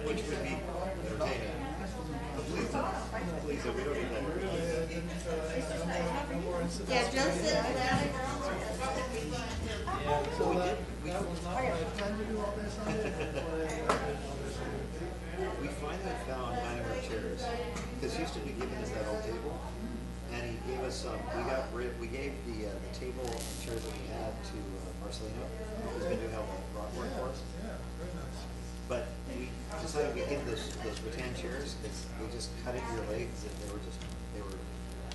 Which would be entertaining. Please don't. Please don't. We don't need that. Yeah, Joe said that. So we did. We finally found 9 of our chairs because Houston had given us that old table, and he gave us some. We gave the table and chairs that we had to Marcelino, who's been doing all the rock work for us. But we decided we hid those rattan chairs because they just cut into your legs and they were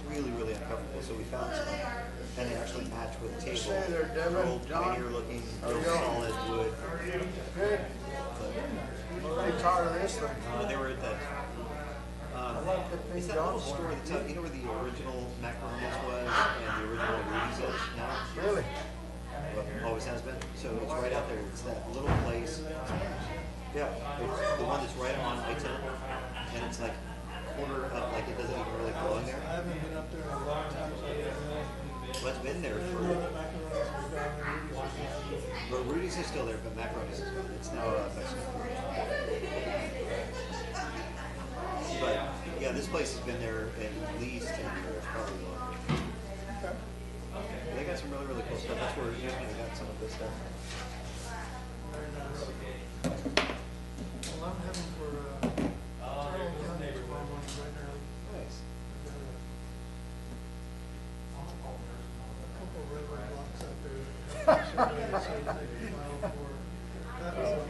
really, really uncomfortable. So we found some, and they actually match with the table. Old pioneer looking, real solid wood. Good. I'm pretty tired of this thing. They were at that. It's that little store at the top. You know where the original Macaronis was and the original Rudy's is now? Really? Well, always has been. So it's right out there. It's that little place. Yeah, it's the one that's right on I-10, and it's like corner up, like it doesn't even really belong there. I haven't been up there in a long time. Well, it's been there for. Well, Rudy's is still there, but Macaronis is gone. It's now Mexican food. But yeah, this place has been there at least 10 years, probably longer. They got some really, really cool stuff. That's where they got some of this stuff. Well, I'm heading for Charlotte County tomorrow morning right now. Nice. A couple of railroad blocks out there. So take a mile for that was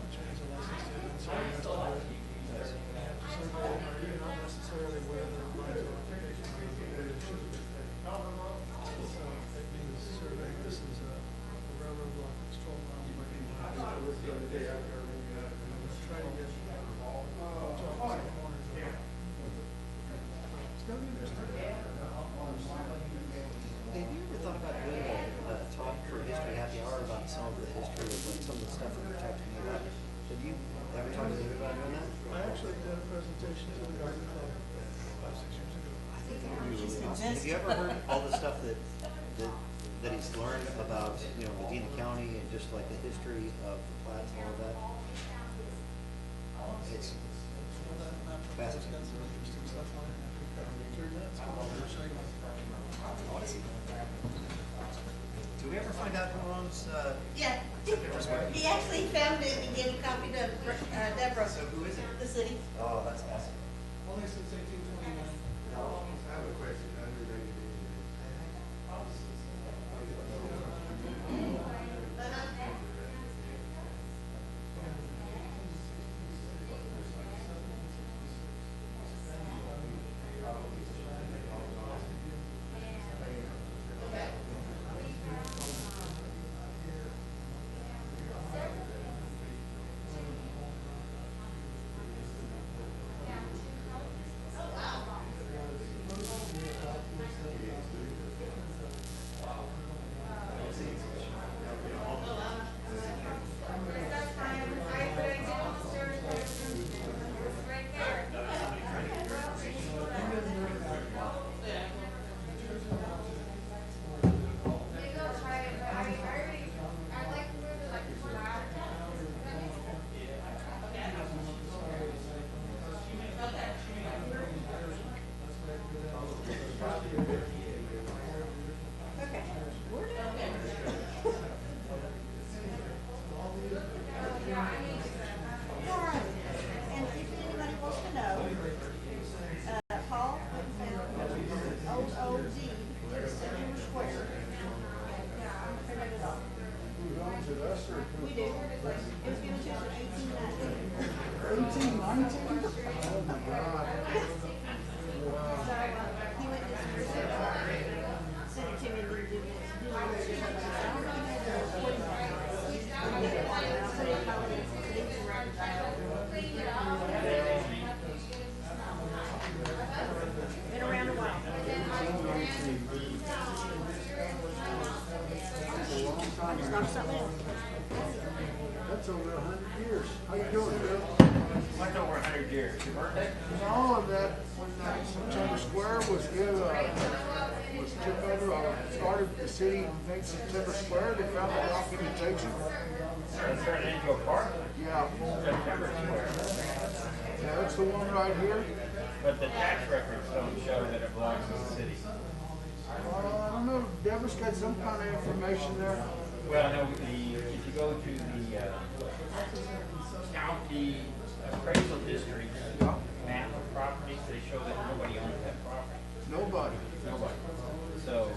change the license to it, so you have to do it. So you're not necessarily where the lines of application are, but where they should be. So it means surveying, this is a railroad block that's 12 miles away from my house. Trying to get it's gonna be interesting. Have you ever thought about doing a talk for History Happy Hour about some of the history of like, some of the stuff that you're talking to me about? Have you ever talked to me about doing that? I actually did a presentation to the garden club 5-6 years ago. I think that would be really awesome. Have you ever heard all the stuff that he's learned about, you know, Medina County and just like the history of the Platte and all of that? It's fascinating. Got some interesting stuff on it. I think that through that, it's called I want to see that. Do we ever find out who owns? Yeah. He actually found it and gave a copy to Deborah. So who is it? The city. Oh, that's awesome. Only since 1829. I have a question. That's over 100 years. How you doing, Bill? Like over 100 years. All of that, when September Square was given, was took over, started drive, the city thinks it's Timber Square, they found the documentation. It's turned into a park. Yeah, September Square. yeah, that's the one right here. But the tax records don't show that it belongs to the city. I don't know, Deborah's got some kind of information there. Well, no, if you go to the county appraisal district map of properties, they show that nobody owns that property. Nobody. Nobody. So,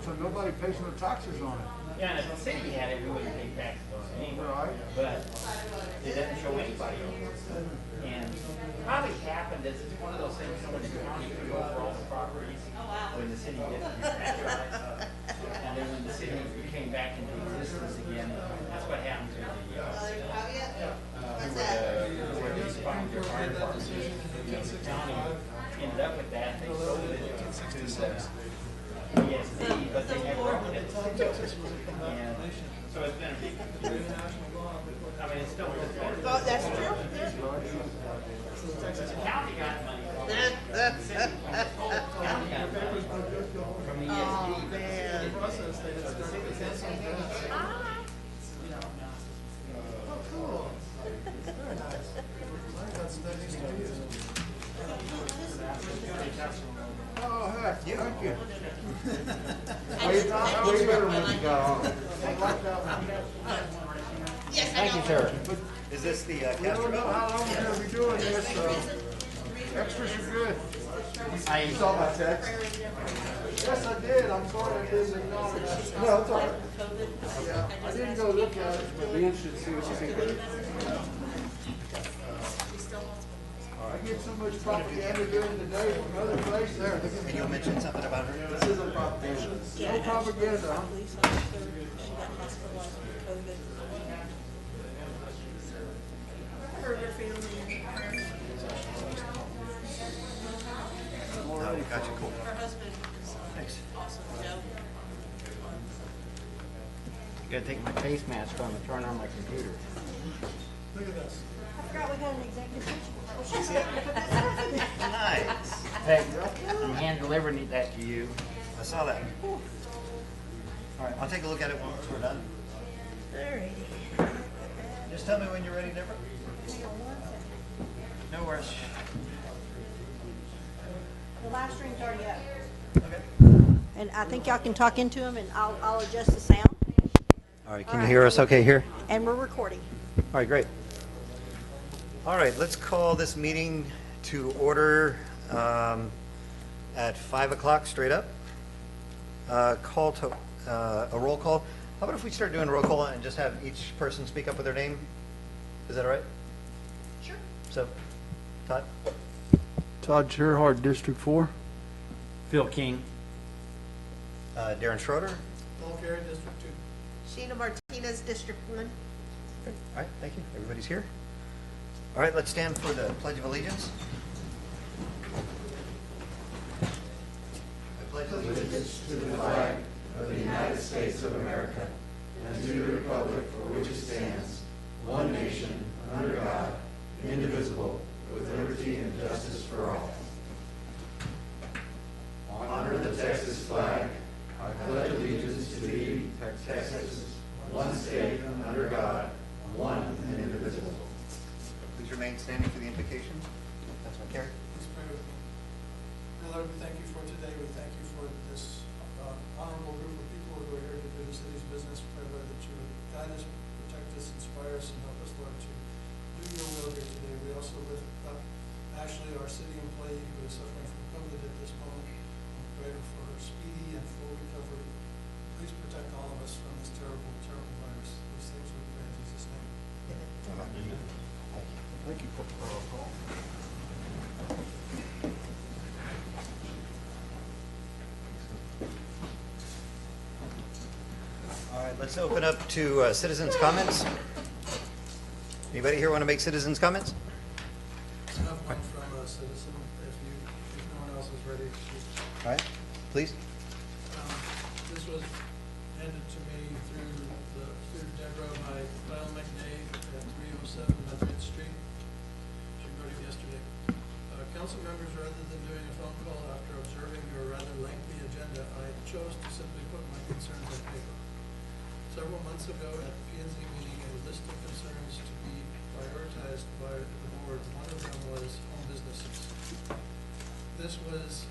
So nobody pays no taxes on it. yeah, and if the city had it, we wouldn't pay taxes on it anyway. Right. But it doesn't show anybody owns it. And probably happened is it's one of those things when the county took over all the properties, when the city gets refranchised. And then when the city came back into existence again, that's what happened to where these fire departments. The county ended up with that, they sold it to the ESD, but they never owned it. And so it's been a big, I mean, it's still. Oh, that's true. The county got money from it. The city, county got money from the Oh, ESD. man. Oh, cool. Very nice. That's next to you. Oh, heck, thank you. Way better when you got on. I like that one. Yes, I know. Is this the We don't Castro? know how long we're gonna be doing this, so extras are good. I Saw my text? Yes, I did. I'm sorry I didn't acknowledge that. No, it's all right. Yeah, I didn't go look at it, but be interested to see what you think of it. I get so much propaganda during the day from other places there. And you mentioned something about her? This isn't propaganda. No propaganda, huh? Police officer, she got hospitalized with COVID. Her family, No, gotcha, cool. her husband is Thanks. awesome, Joe. gotta take my face mask on and turn on my computer. Look at this. I forgot we got an executive session. Nice. Hey, I'm hand delivering that to you. I saw that. All right, I'll take a look at it once we're done. Alrighty. Just tell me when you're ready, Deborah. Hang on one second. No rush. The live stream's already up. Okay. And I think y'all can talk into them and I'll adjust the sound. All right, can you hear us okay here? And we're recording. All right, great. All right, let's call this meeting to order at 5 o'clock straight up. Call to a roll call. How about if we start doing a roll call and just have each person speak up with their name? Is that all right? Sure. So, Todd? Todd Gerhard, District 4. Phil King. Darren Schroeder? Paul Carey, District 2. Sheena Martinez, District 1. All right, thank you. Everybody's here. All right, let's stand for the Pledge of Allegiance. I pledge allegiance to the flag of the United States of America and to the republic for which it stands, one nation, under God, indivisible, with liberty and justice for all. Honor the Texas flag. I pledge allegiance to thee, Texas, one state, under God, one and indivisible. Please remain standing for the invocation. Councilman Carey. Please pray with me. Dear Lord, we thank you for today. We thank you for this honorable group of people who are here to do the city's business. We pray, Lord, that you would guide us, protect us, inspire us, and help us, Lord, to do your will here today. We also lift up Ashley, our city employee who is suffering from COVID at this moment. We pray for her speedy and full recovery. Please protect all of us from this terrible, terrible virus. These things we pray in Jesus' name. Thank you, Paul. All right, let's open up to citizens' comments. Anybody here want to make citizens' comments? I have one from a citizen, if no one else is ready to speak. All right, please. This was handed to me through Deborah, my Kyle McNay at 307 Madrid Street. She wrote it yesterday. Council members, rather than doing a phone call after observing your rather lengthy ago at the P and Z meeting a list of concerns to be prioritized by the board. One of them was home businesses. This was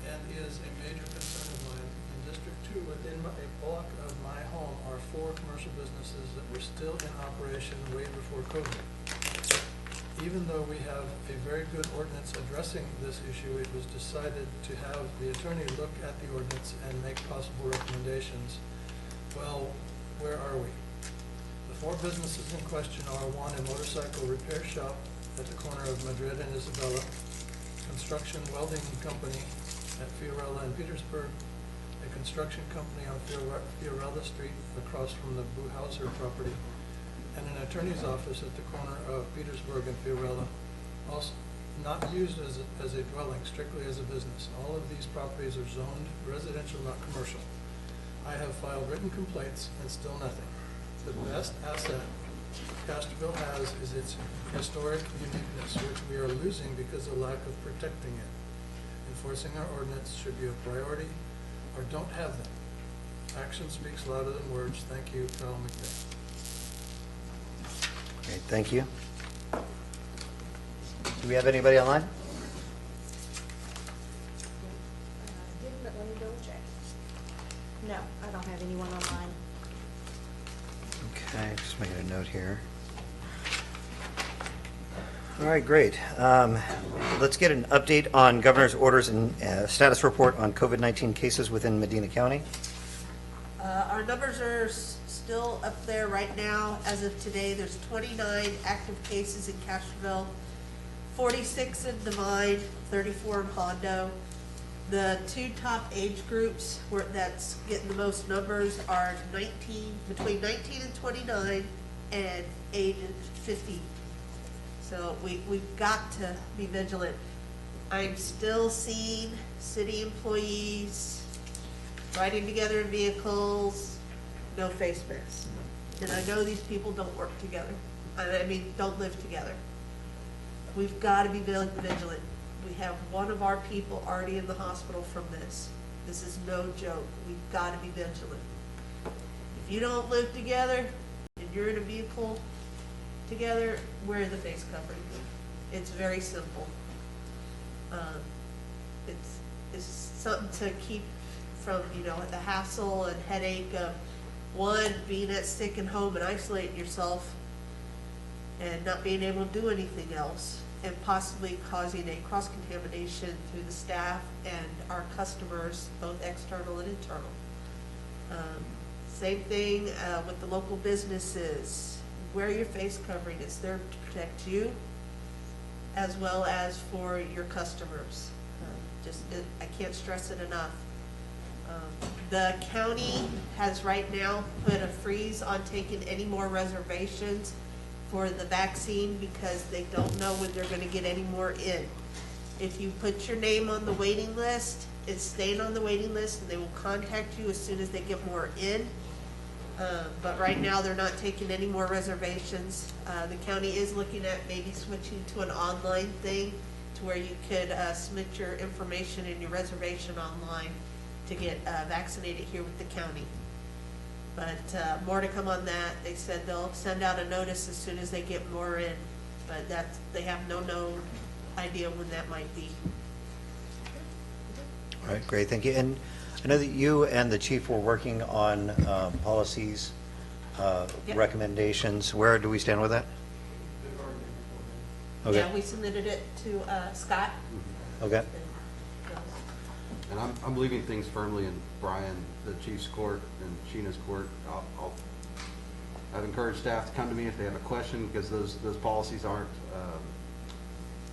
and is a major concern of mine. In District 2, within a block of my home, are 4 commercial businesses that were still in operation way before COVID. Even though we have a very good ordinance addressing this issue, it was decided to have the attorney look at the ordinance and make possible recommendations. Well, where are we? The 4 businesses in question are: 1, a motorcycle repair shop at the corner of Madrid and Isabella, construction welding company at Fiorella and Petersburg, a construction company on Fiorella Street across from the Buhauser property, and an attorney's office at the corner of Petersburg and Fiorella, also not used as a dwelling, strictly as a business. All of these properties are zoned residential, not commercial. I have filed written complaints and still nothing. The best asset Castroville has is its historic uniqueness, which we are losing because of lack of protecting it. Enforcing our ordinance should be a priority, or don't have them. Action speaks louder than words. Thank you, Carl McNeil. Okay, thank you. Do we have anybody online? Didn't, but let me double check. No, I don't have anyone online. Okay, just making a note here. All right, great. Let's get an update on governor's orders and status report on COVID-19 cases within Medina County. Our numbers are still up there right now. As of today, there's 29 active cases in Castroville, 46 in Devine, 34 in Hondo. The 2 top age groups that's getting the most numbers are between 19 and 29 and age 50. So we've got to be vigilant. I'm still seeing city employees riding together in vehicles, no face masks. And I know these people don't work together. I mean, don't live together. We've got to be vigilant. We have one of our people already in the hospital from this. This is no joke. We've got to be vigilant. If you don't live together and you're in a vehicle together, wear the face covering. It's very simple. It's something to keep from, the hassle and headache of, one, being sick and home and isolating yourself and not being able to do anything else, and possibly causing a cross-contamination through the staff and our customers, both external and internal. Same thing with the local businesses. Wear your face covering. It's there to protect you as well as for your customers. I can't stress it enough. The county has right now put a freeze on taking any more reservations for the vaccine because they don't know when they're going to get any more in. If you put your name on the waiting list, it's staying on the waiting list, and they will contact you as soon as they get more in. But right now, they're not taking any more reservations. The county is looking at maybe switching to an online thing to where you could submit your information and your reservation online to get vaccinated here with the county. But more to come on that. They said they'll send out a notice as soon as they get more in, but they have no idea when that might be. All right, great, thank you. And I know that you and the chief were working on policies, Yep. recommendations. Where do we stand with that? Okay. Yeah, we submitted it to Scott. Okay. And I'm leaving things firmly in Brian, the chief's court, and Sheena's court. I've encouraged staff to come to me if they have a question, because those policies aren't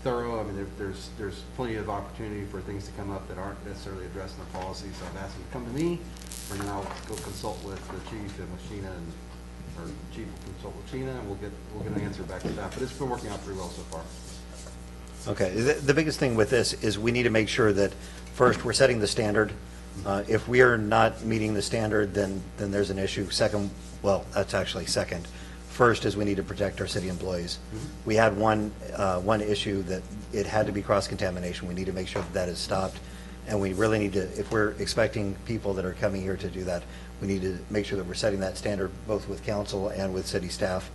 thorough. I mean, there's plenty of opportunity for things to come up that aren't necessarily addressed in the policy. So I've asked them to come to me, and then I'll go consult with the chief and with Sheena, or chief will consult with Sheena, and we'll get an answer back to staff. But it's been working out pretty well so far. Okay, the biggest thing with this is we need to make sure that, first, we're setting the standard. If we are not meeting the standard, then there's an issue. Second, well, that's actually second. First is we need to protect our city employees. We had one issue that it had to be cross-contamination. We need to make sure that is stopped. And we really need to, if we're expecting people that are coming here to do that, we need to make sure that we're setting that standard both with council and with city staff.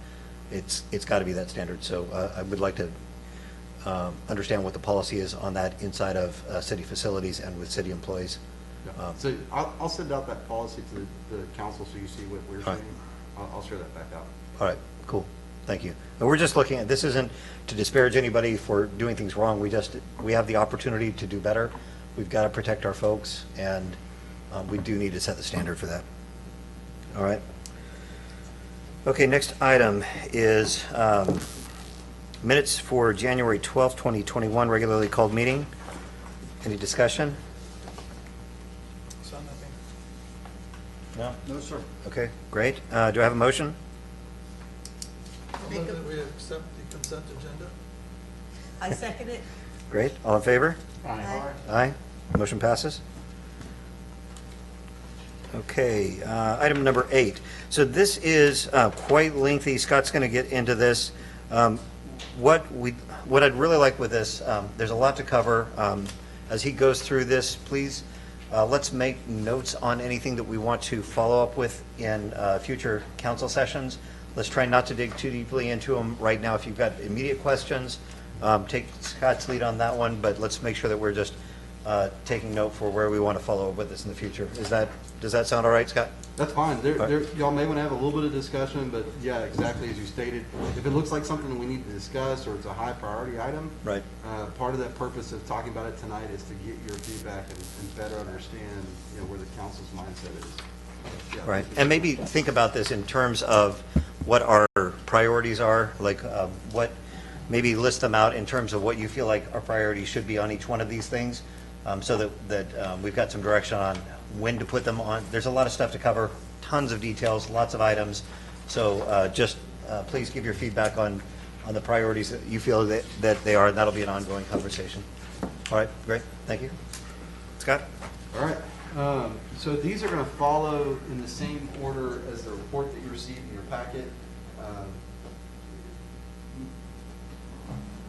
It's got to be that standard. So I would like to understand what the policy is on that inside of city facilities and with city employees. So I'll send out that policy to the council so you see what we're All right. saying. I'll share that back out. All right, cool. Thank you. And we're just looking at, this isn't to disparage anybody for doing things wrong. We have the opportunity to do better. We've got to protect our folks, and we do need to set the standard for that. All right. Okay, next item is minutes for January 12th, 2021, regularly called meeting. Any discussion? So nothing. No? No, sir. Okay, great. Do I have a motion? I'll move that we accept the consent agenda. I second it. Great. All in favor? Aye. Aye. Motion passes. Okay, item number 8. So this is quite lengthy. Scott's going to get into this. What I'd really like with this, there's a lot to cover. As he goes through this, please, let's make notes on anything that we want to follow up with in future council sessions. Let's try not to dig too deeply into them right now. If you've got immediate questions, take Scott's lead on that one, but let's make sure that we're just taking note for where we want to follow up with this in the future. Does that sound all right, Scott? That's fine. Y'all may want to have a little bit of discussion, but yeah, exactly as you stated. If it looks like something we need to discuss or it's a high priority item, Right. Part of that purpose of talking about it tonight is to get your feedback and better understand, where the council's mindset is. Yeah. Right, and maybe think about this in terms of what our priorities are, like maybe list them out in terms of what you feel like our priorities should be on each one of these things, so that we've got some direction on when to put them on. There's a lot of stuff to cover, tons of details, lots of items, so just please give your feedback on the priorities that you feel that they are, and that'll be an ongoing conversation. All right, great, thank you. Scott? All right. So these are going to follow in the same order as the report that you received in your packet.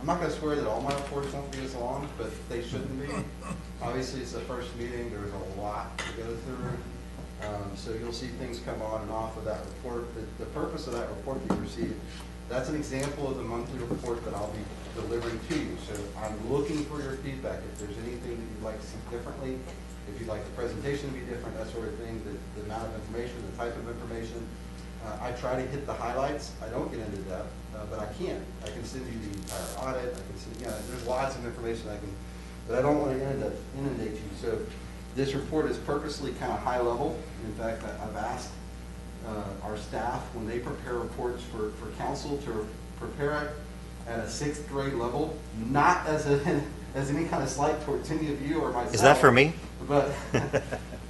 I'm not going to swear that all my reports won't be as long, but they shouldn't be. Obviously, it's the first meeting. There's a lot to go through. So you'll see things come on and off of that report. The purpose of that report that you received, that's an example of the monthly report that I'll be delivering to you. So I'm looking for your feedback. If there's anything that you'd like to see differently, if you'd like the presentation to be different, that sort of thing, the amount of information, the type of information. I try to hit the highlights. I don't get into depth, but I can. I can send you the entire audit. I can send, there's lots of information I can, but I don't want to inundate you. So this report is purposely kind of high level. In fact, I've asked our staff when they prepare reports for council to prepare it at a 6th grade level, not as any kind of slight towards any of you or myself. Is that for me? But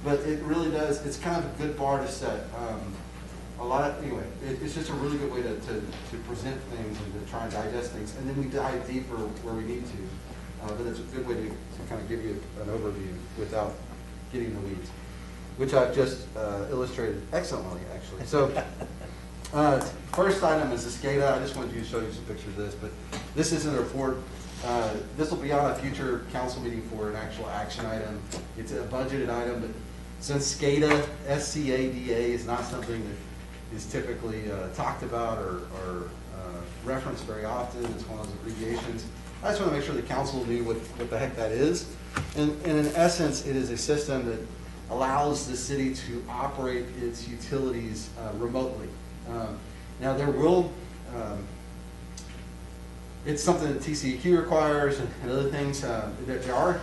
it really does. It's kind of a good bar to set. It's just a really good way to present things and to try and digest things, and then we dive deeper where we need to. But it's a good way to kind of give you an overview without getting in the weeds, which I've just illustrated excellently, actually. So first item is the SCADA. I just wanted to show you some pictures of this, but this isn't a report. This will be on a future council meeting for an actual action item. It's a budgeted item, but since SCADA, S-C-A-D-A, is not something that is typically talked about or referenced very often, it's one of those abbreviations. I just want to make sure the council knew what the heck that is. And in essence, it is a system that allows the city to operate its utilities remotely. Now there will, it's something that TCEQ requires and other things. There are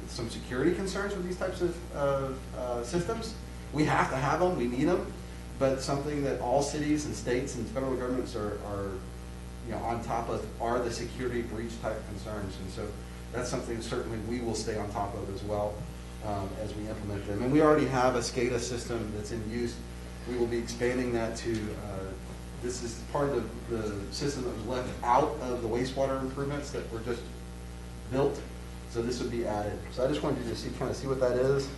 some security concerns with these types of systems. We have to have them, we need them, but something that all cities and states and federal governments are on top of are the security breach type concerns. And so that's something certainly we will stay on top of as well as we implement them. And we already have a SCADA system that's in use. We will be expanding that to, this is part of the system that was left out of the wastewater improvements that were just built. So this would be added. So I just wanted you to kind of see what that is.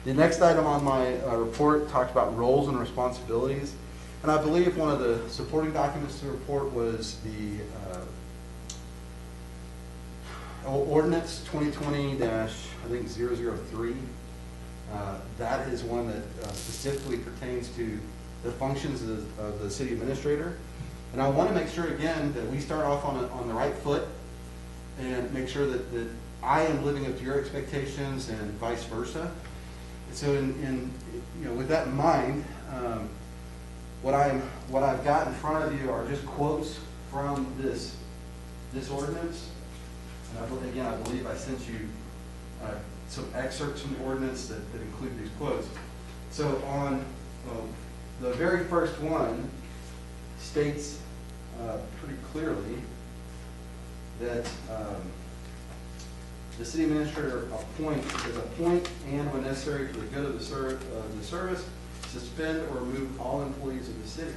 The next item on my report talked about roles and responsibilities. And I believe one of the supporting documents to the report was the ordinance 2020 I think 003. That is one that specifically pertains to the functions of the city administrator. And I want to make sure again that we start off on the right foot and make sure that I am living up to your expectations and vice versa. And so with that in mind, what I've got in front of you are just quotes from this ordinance. And again, I believe I sent you some excerpts from the ordinance that include these quotes. So on the very first one states pretty clearly that the city administrator appoint and, when necessary for the good of the service, suspend or remove all employees of the city.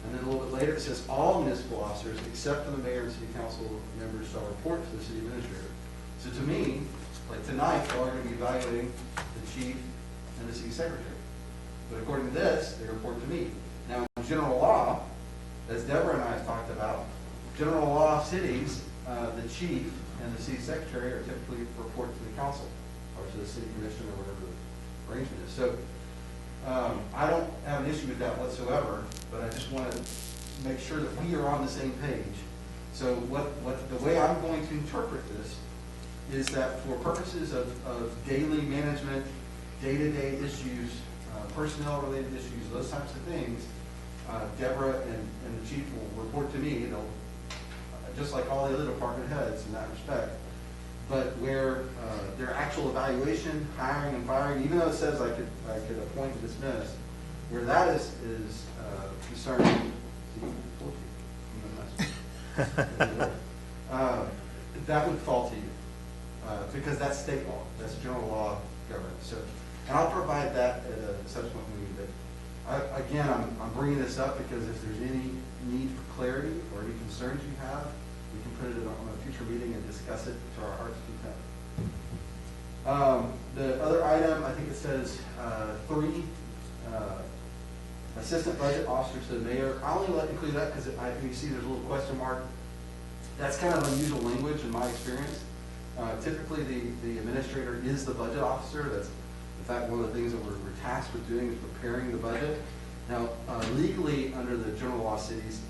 And then a little bit later it says all municipal officers except for the mayor and city council members shall report to the city administrator. So to me, like tonight, we're all going to be evaluating the chief and the city secretary. But according to this, they report to me. Now in general law, as Deborah and I have talked about, general law cities, the chief and the city secretary are typically report to the council or to the city commission or whatever the arrangement is. So I don't have an issue with that whatsoever, but I just want to make sure that we are on the same page. So the way I'm going to interpret this is that for purposes of daily management, day-to-day issues, personnel-related issues, those types of things, Deborah and the chief will report to me. They'll, just like all the other department heads in that respect. But where their actual evaluation, hiring and firing, even though it says I could appoint and dismiss, where that is concerned, that would fall to you because that's state law, that's general law governance. So, and I'll provide that at a subsequent meeting. But again, I'm bringing this up because if there's any need for clarity or any concerns you have, we can put it on a future meeting and discuss it to our heart's content. The other item, I think it says 3, assistant budget officer to the mayor. I only include that because you see there's a little question mark. That's kind of unusual language in my experience. Typically, the administrator is the budget officer. That's, in fact, one of the things that we're tasked with doing is preparing the budget. Now, legally, under the general law cities,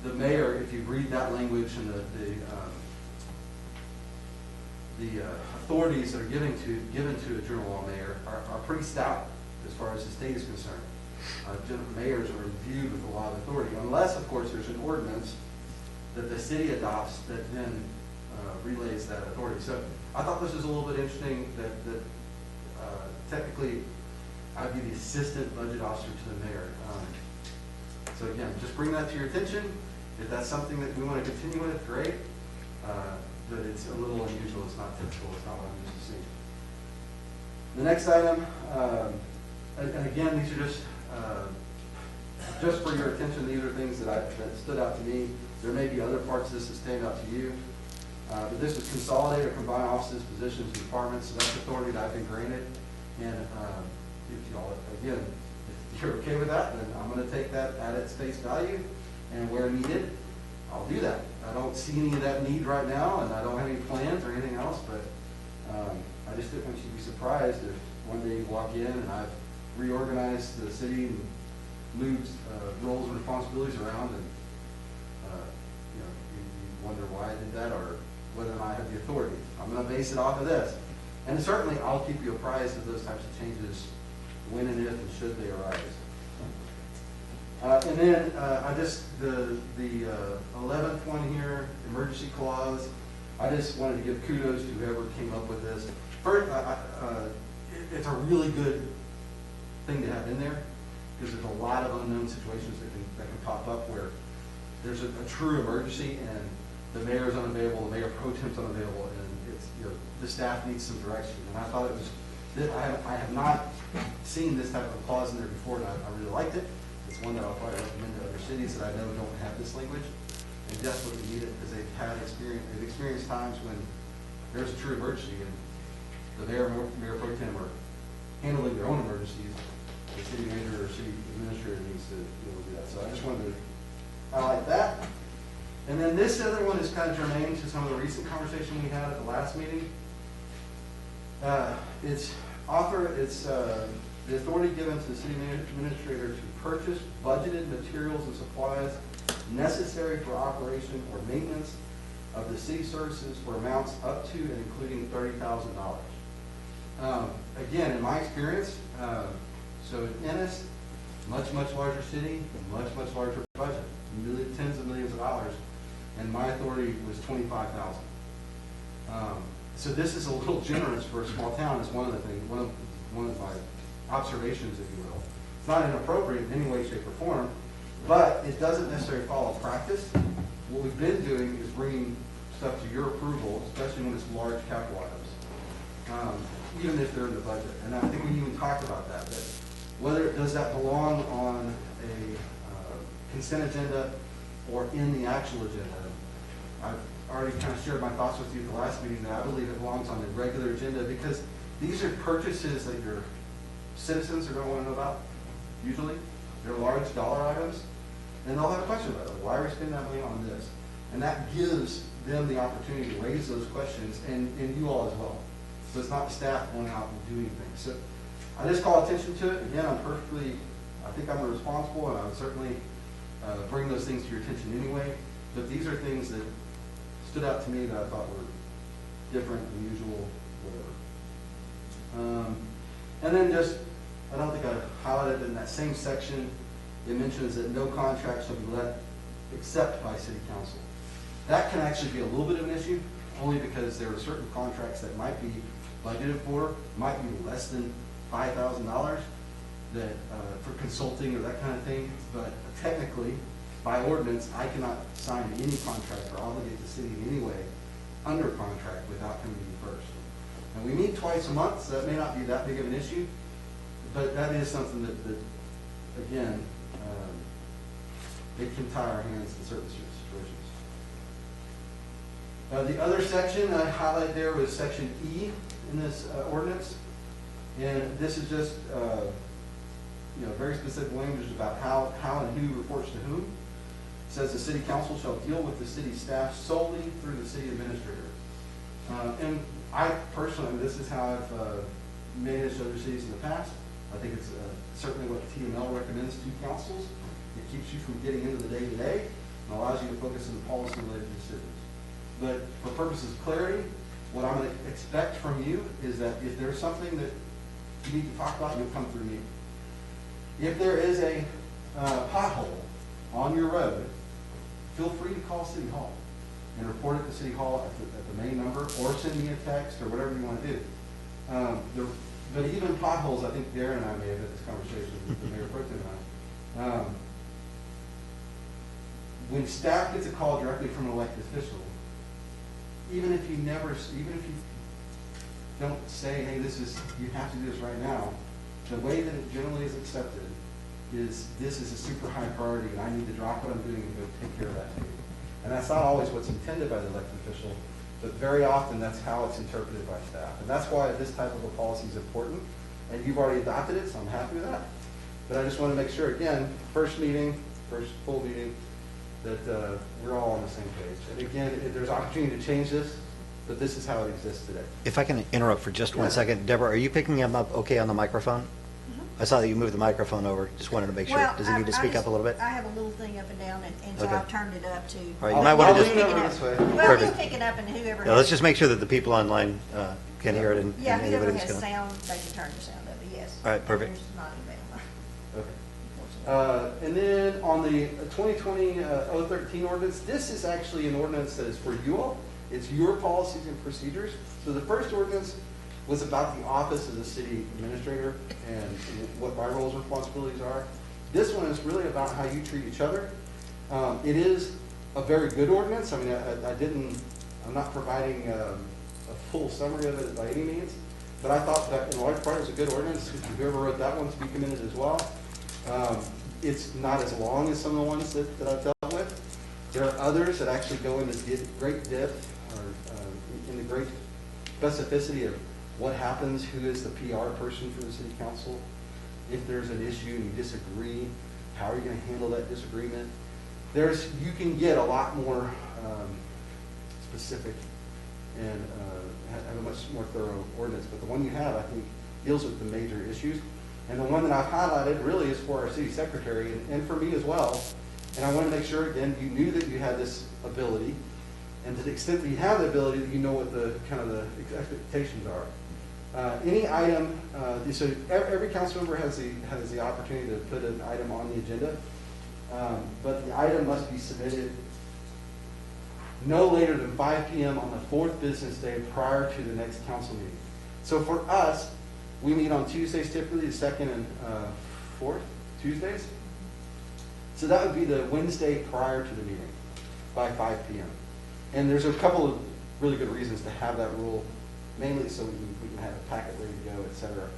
the mayor, if you read that language and the authorities that are given to a general law mayor are pretty stout as far as the state is concerned. Mayors are imbued with a lot of authority, unless, of course, there's an ordinance that the city adopts that then relays that authority. So I thought this was a little bit interesting that technically I'd be the assistant budget officer to the mayor. So again, just bring that to your attention. If that's something that we want to continue with, great. But it's a little unusual. It's not typical. It's not what I'm used to seeing. The next item, and again, these are just for your attention. These are things that stood out to me. There may be other parts of this that stand out to you. But this was consolidate or combine offices, positions, and departments. So that's authority that I've been granted. And if y'all, again, if you're okay with that, then I'm going to take that at its face value. And where needed, I'll do that. I don't see any of that need right now, and I don't have any plans or anything else, but I just didn't want you to be surprised if one day you walk in and I've reorganized the city and moved roles and responsibilities around, and you wonder why I did that or whether or not I have the authority. I'm going to base it off of this. And certainly I'll keep you apprised of those types of changes when and if and should they arise. And then the 11th one here, emergency clause, I just wanted to give kudos to whoever came up with this. First, it's a really good thing to have in there because there's a lot of unknown situations that can pop up where there's a true emergency and the mayor is unavailable, the mayor pro temp is unavailable, and it's, the staff needs some direction. And I thought it was, I have not seen this type of clause in there before, and I really liked it. It's one that I'll probably recommend to other cities that I know don't have this language and desperately need it because they've experienced times when there's a true emergency and the mayor pro tem are handling their own emergencies. The city manager or city administrator needs to be able to do that. So I just wanted to highlight that. And then this other one is kind of germane to some of the recent conversation we had at the last meeting. It's the authority given to the city administrator to purchase budgeted materials and supplies necessary for operation or maintenance of the city services for amounts up to and including $30,000. Again, in my experience, so in Ennis, much larger city, much larger budget, tens of millions of dollars, and my authority was $25,000. So this is a little generous for a small town. Is one of the things, one of my observations, if you will. It's not inappropriate in any way, shape, or form, but it doesn't necessarily follow practice. What we've been doing is bringing stuff to your approval, especially when it's large capital items, even if they're in the budget. And I think we even talked about that whether does that belong on a consent agenda or in the actual agenda. I've already kind of shared my thoughts with you at the last meeting that I believe it belongs on the regular agenda because these are purchases that your citizens are going to want to know about, usually. They're large dollar items, and they'll have a question about it. Why are we spending that money on this? And that gives them the opportunity to raise those questions, and you all as well. So it's not the staff going out and doing things. So I just call attention to it. Again, I think I'm responsible, and I would certainly bring those things to your attention anyway. But these are things that stood out to me that I thought were different, unusual, whatever. And then I don't think I highlighted in that same section, it mentions that no contract shall be let except by city council. That can actually be a little bit of an issue, only because there are certain contracts that might be budgeted for, might be less than $5,000 that for consulting or that kind of thing. But technically, by ordinance, I cannot sign any contract or obligate the city in any way under contract without coming to you first. And we meet twice a month, so that may not be that big of an issue, but that is something that again, it can tie our hands in certain situations. The other section I highlighted there was section E in this ordinance, and this is just very specific language about how and who reports to whom. It says the city council shall deal with the city staff solely through the city administrator. And I personally, this is how I've managed other cities in the past. I think it's certainly what TML recommends to councils. It keeps you from getting into the day-to-day and allows you to focus on the policy-related decisions. But for purposes of clarity, what I'm going to expect from you is that if there's something that you need to talk about, you'll come through me. If there is a pothole on your road, feel free to call City Hall and report it to City Hall at the main number, or send me a text or whatever you want to do. But even potholes, I think Darren and I may have had this conversation with the Mayor Pro Tem and I. When staff gets a call directly from an elected official, even if you don't say, hey, you have to do this right now, the way that it generally is accepted is this is a super high priority and I need to drop what I'm doing and go take care of that for you. And that's not always what's intended by the elected official, but very often that's how it's interpreted by staff. And that's why this type of a policy is important. And you've already adopted it, so I'm happy with that. But I just want to make sure, again, first full meeting, that we're all on the same page. And again, there's opportunity to change this, but this is how it exists today. If I can interrupt for just 1 second. Deborah, are you picking him up okay on the microphone? I saw that you moved the microphone over. Just wanted to make sure. Well, Does he need to speak up a little bit? I have a little thing up and down, and so Okay. I've turned it up to. All right, you might want to just. lean over this way. Well, Perfect. he's picking up, and whoever. Yeah, let's just make sure that the people online can hear it and Yeah, whoever anybody has that's going. sound, they can turn the sound up, but yes. All right, perfect. There's not email. Okay. And then on the 2020-013 ordinance, this is actually an ordinance that is for you all. It's your policies and procedures. So the first ordinance was about the office of the city administrator and what my roles and responsibilities are. This one is really about how you treat each other. It is a very good ordinance. I mean, I'm not providing a full summary of it by any means, but I thought that in large part it was a good ordinance. Whoever wrote that one, speak a minute as well. It's not as long as some of the ones that I've dealt with. There are others that actually go into great depth or in the great specificity of what happens, who is the PR person for the city council. If there's an issue and you disagree, how are you going to handle that disagreement? you can get a lot more specific and have a much more thorough ordinance. But the one you have, I think, deals with the major issues. And the one that I've highlighted really is for our city secretary and for me as well. And I want to make sure, again, you knew that you had this ability. And to the extent that you have the ability, that you know what the kind of the expectations are. Any item, so every council member has the opportunity to put an item on the agenda. But the item must be submitted no later than 5 p.m. on the 4th business day prior to the next council meeting. So for us, we meet on Tuesdays typically, the 2nd and 4th Tuesdays. So that would be the Wednesday prior to the meeting by 5 p.m. And there's a couple of really good reasons to have that rule, mainly so we can have a packet ready to go, et cetera.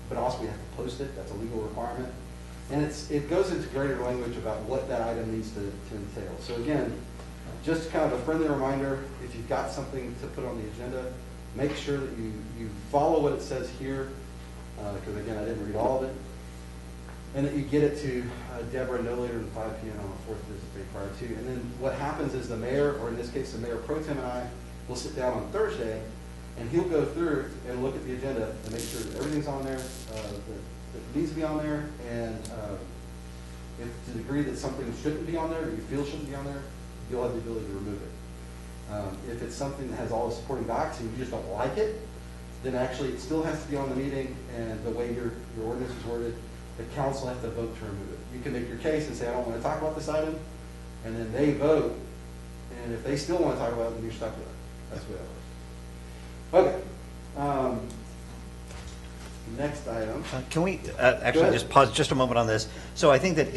But also we have to post it, that's a legal requirement. And it goes into greater language about what that item needs to entail. So again, just kind of a friendly reminder, if you've got something to put on the agenda, make sure that you follow what it says here, because again, I didn't read all of it, and that you get it to Deborah no later than 5 p.m. on the 4th business day prior to. And then what happens is the mayor, or in this case the Mayor Pro Tem and I, will sit down on Thursday, and he'll go through and look at the agenda and make sure that everything's on there, that needs to be on there, and if to the degree that something shouldn't be on there, or you feel shouldn't be on there, you'll have the ability to remove it. If it's something that has all the supporting docs and you just don't like it, then actually it still has to be on the meeting, and the way your ordinance is worded, the council has to vote to remove it. You can make your case and say, I don't want to talk about this item, and then they vote, and if they still want to talk about it, then you're stuck with it. That's the way that works. Okay. Next item. Can we Go actually ahead. just pause just a moment on this? So I think that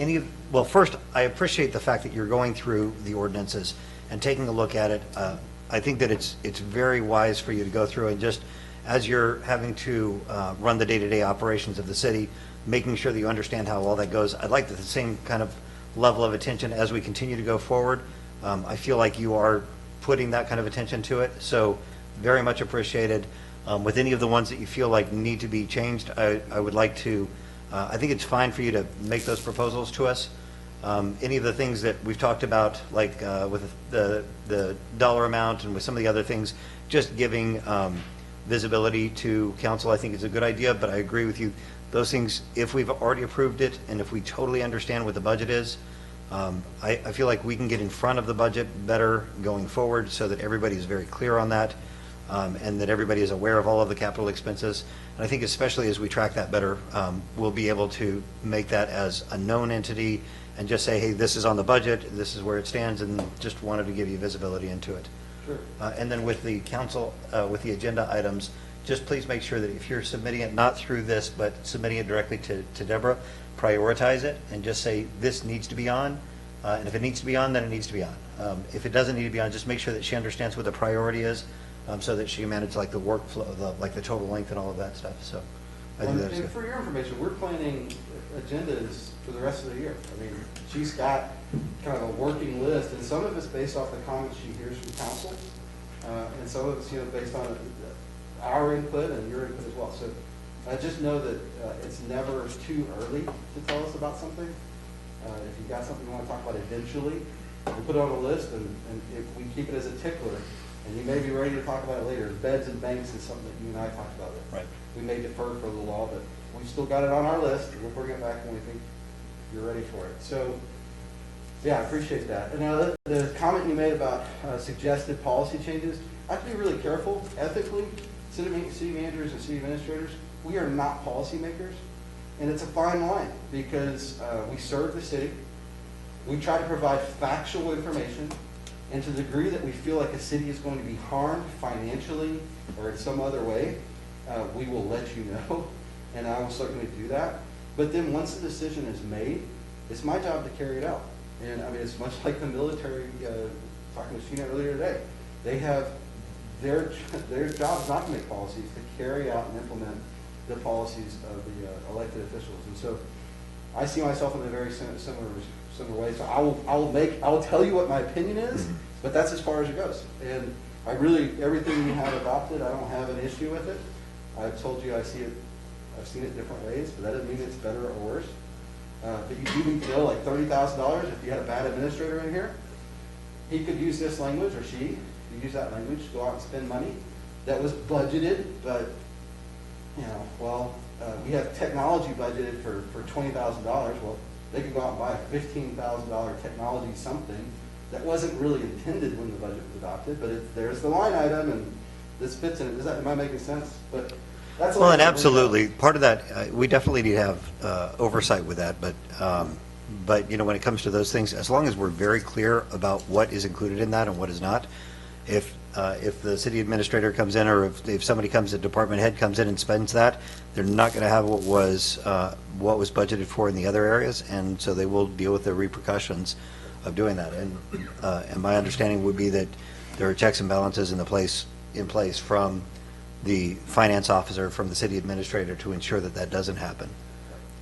well, first, I appreciate the fact that you're going through the ordinances and taking a look at it. I think that it's very wise for you to go through and just, as you're having to run the day-to-day operations of the city, making sure that you understand how all that goes. I'd like the same kind of level of attention as we continue to go forward. I feel like you are putting that kind of attention to it, so very much appreciated. With any of the ones that you feel like need to be changed, I would like to, I think it's fine for you to make those proposals to us. Any of the things that we've talked about, like with the dollar amount and with some of the other things, just giving visibility to council, I think is a good idea, but I agree with you. Those things, if we've already approved it and if we totally understand what the budget is, I feel like we can get in front of the budget better going forward so that everybody is very clear on that. And that everybody is aware of all of the capital expenses. And I think especially as we track that better, we'll be able to make that as a known entity and just say, hey, this is on the budget, this is where it stands, and just wanted to give you visibility into it. Sure. And then with the council, with the agenda items, just please make sure that if you're submitting it, not through this, but submitting it directly to Deborah, prioritize it and just say, this needs to be on. And if it needs to be on, then it needs to be on. If it doesn't need to be on, just make sure that she understands what the priority is. So that she managed like the workflow, like the total length and all of that stuff. So I think that's And good. for your information, we're planning agendas for the rest of the year. I mean, she's got kind of a working list, and some of it's based off the comments she hears from council, and some of it's based on our input and your input as well. So I just know that it's never too early to tell us about something. If you've got something you want to talk about eventually, we'll put it on a list, and if we keep it as a tickler. And you may be ready to talk about it later. Beds and banks is something that you and I talked about. Right. We may defer for a little while, but we've still got it on our list. We'll bring it back when we think you're ready for it. So, yeah, I appreciate that. And the comment you made about suggested policy changes, I have to be really careful. Ethically, city managers and city administrators, we are not policymakers. And it's a fine line because we serve the city. We try to provide factual information. And to the degree that we feel like a city is going to be harmed financially or in some other way, we will let you know, and I will certainly do that. But then once the decision is made, it's my job to carry it out. And I mean, it's much like the military, talking to Sheena earlier today. They have their job is not to make policies, to carry out and implement the policies of the elected officials. And so I see myself in a very similar way. So I will tell you what my opinion is, but that's as far as it goes. And I really, everything you have adopted, I don't have an issue with it. I've told you I've seen it different ways, but that doesn't mean it's better or worse. but you do need to know like $30,000 if you had a bad administrator in here. He could use this language, or she could use that language, go out and spend money that was budgeted, but, you know, well, we have technology budgeted for $20,000. Well, they could go out and buy a $15,000 technology something that wasn't really intended when the budget was adopted, but there's the line item, and this fits in it. Am I making sense? But that's Well, and absolutely, part of that, we definitely need to have oversight with that, but, you know, when it comes to those things, as long as we're very clear about what is included in that and what is not, if the city administrator comes in, or if somebody comes, a department head comes in and spends that, they're not going to have what was budgeted for in the other areas, and so they will deal with the repercussions of doing that. And my understanding would be that there are checks and balances in place from the finance officer, from the city administrator, to ensure that that doesn't happen.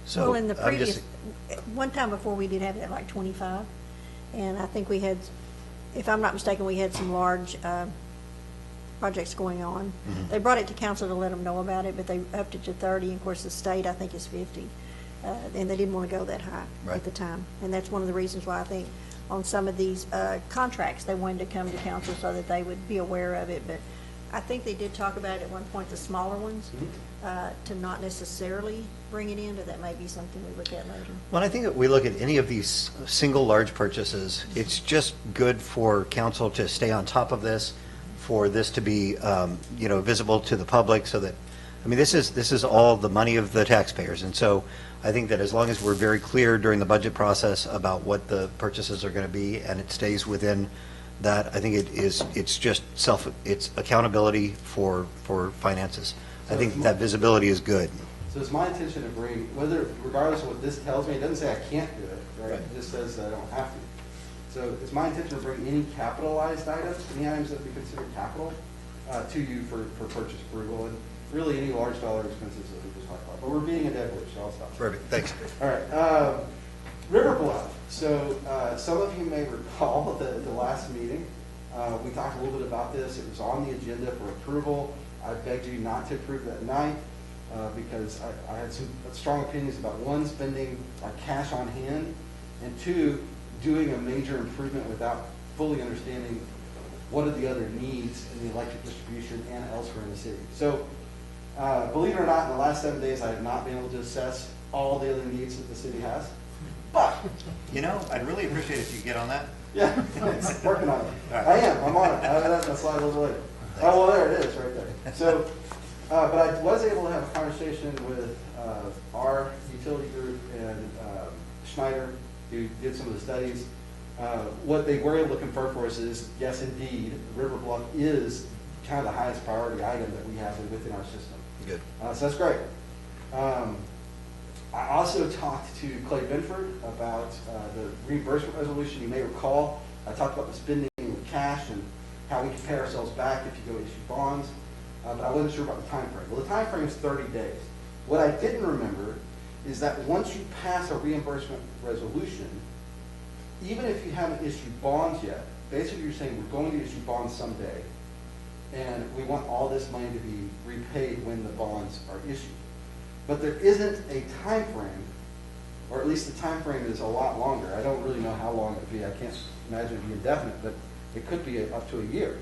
So Well, in the I'm just- previous, one time before, we did have it at like 25, and I think we had, if I'm not mistaken, we had some large projects going on. Mm-hmm. They brought it to council to let them know about it, but they upped it to 30, and of course, the state, I think, is 50. And they didn't want to go that high Right. at the time. And that's one of the reasons why I think on some of these contracts, they wanted to come to council so that they would be aware of it. But I think they did talk about it at one point, the smaller ones, to not necessarily bring it in, but that may be something we look at later. Well, I think that we look at any of these single large purchases, it's just good for council to stay on top of this, for this to be, you know, visible to the public, so that, I mean, this is all the money of the taxpayers. And so I think that as long as we're very clear during the budget process about what the purchases are going to be, and it stays within that, I think it's just it's accountability for finances. I think that visibility is good. So it's my intention to bring, regardless of what this tells me, it doesn't say I can't do it, right? Right. It just says that I don't have to. So it's my intention to bring any capitalized items, any items that we consider capital, to you for purchase approval, and really any large dollar expenses that we just talked about. But we're being a dead wish, so I'll stop. Perfect, thanks. All right, River Bluff. So some of you may recall the last meeting. We talked a little bit about this. It was on the agenda for approval. I begged you not to approve that night because I had some strong opinions about, one, spending our cash on hand, and two, doing a major improvement without fully understanding what are the other needs in the electric distribution and elsewhere in the city. So believe it or not, in the last 7 days, I have not been able to assess all the other needs that the city has. But, You know, I'd really appreciate if you get on that. yeah, thanks. Working on it. All right. I am, I'm on it. That's my slide a little later. Oh, well, there it is, right there. So, but I was able to have a conversation with our utility group and Schneider, who did some of the studies. What they were able to confirm for us is, yes, indeed, River Bluff is kind of the highest priority item that we have within our system. Good. So that's great. I also talked to Clay Benford about the reimbursement resolution. You may recall, I talked about the spending of cash and how we can pay ourselves back if you go issue bonds, but I wasn't sure about the time frame. Well, the time frame is 30 days. What I didn't remember is that once you pass a reimbursement resolution, even if you haven't issued bonds yet, basically you're saying we're going to issue bonds someday, and we want all this money to be repaid when the bonds are issued. But there isn't a time frame, or at least the time frame is a lot longer. I don't really know how long it would be. I can't imagine it would be indefinite, but it could be up to a year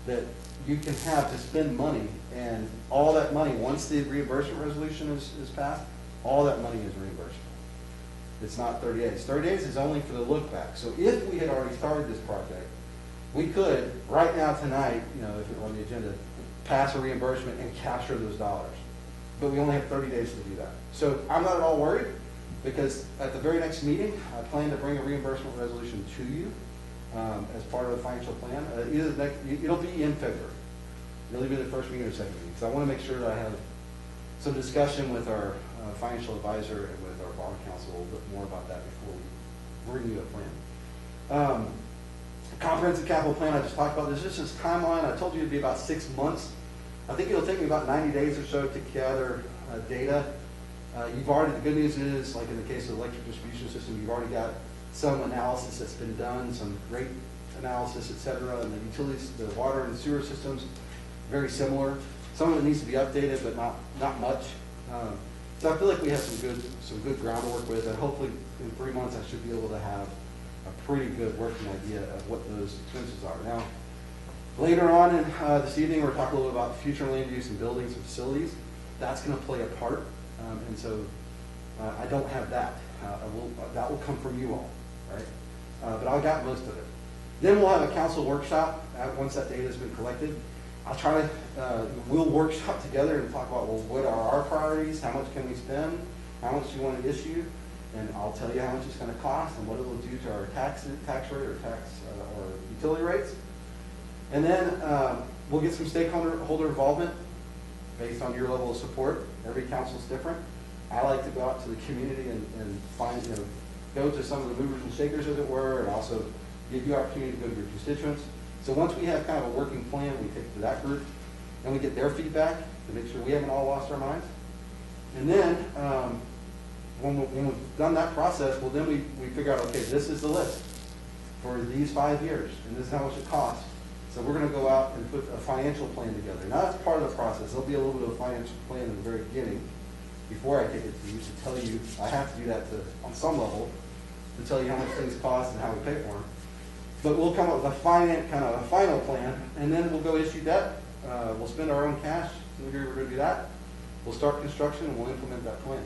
that you can have to spend money, and all that money, once the reimbursement resolution is passed, all that money is reimbursable. It's not 30 days. 30 days is only for the look back. So if we had already started this project, we could, right now tonight, you know, if it were on the agenda, pass a reimbursement and capture those dollars. But we only have 30 days to do that. So I'm not at all worried, because at the very next meeting, I plan to bring a reimbursement resolution to you as part of the financial plan. It'll be in February. It'll be the first meeting or second meeting, because I want to make sure that I have some discussion with our financial advisor and with our bond counsel a little bit more about that before we bring you a plan. Comprehensive capital plan, I just talked about. There's just this timeline. I told you it'd be about 6 months. I think it'll take me about 90 days or so to gather data. The good news is, like in the case of the electric distribution system, you've already got some analysis that's been done, some rate analysis, et cetera, and the utilities, the water and sewer systems, very similar. Some of it needs to be updated, but not much. So I feel like we have some good ground to work with, and hopefully in 3 months, I should be able to have a pretty good working idea of what those expenses are. Now, later on in this evening, we're talking a little bit about future land use and buildings and facilities. That's going to play a part, and so I don't have that. That will come from you all, right? But I got most of it. Then we'll have a council workshop once that data has been collected. I'll try to, we'll workshop together and talk about, well, what are our priorities? How much can we spend? How much do you want to issue? And I'll tell you how much it's going to cost and what it will do to our tax rate or or utility rates. And then we'll get some stakeholder involvement based on your level of support. Every council's different. I like to go out to the community and find, go to some of the movers and shakers, as it were, and also give you opportunity to go to your constituents. So once we have kind of a working plan, we take it to that group, and we get their feedback to make sure we haven't all lost our minds. And then when we've done that process, well, then we figure out, okay, this is the list for these 5 years, and this is how much it costs. So we're going to go out and put a financial plan together. Now that's part of the process. There'll be a little bit of a financial plan in the very beginning before I take it to you to tell you. I have to do that on some level to tell you how much things cost and how we pay for them. But we'll come up with a final plan, and then we'll go issue debt. We'll spend our own cash. So we're going to do that. We'll start construction and we'll implement that plan.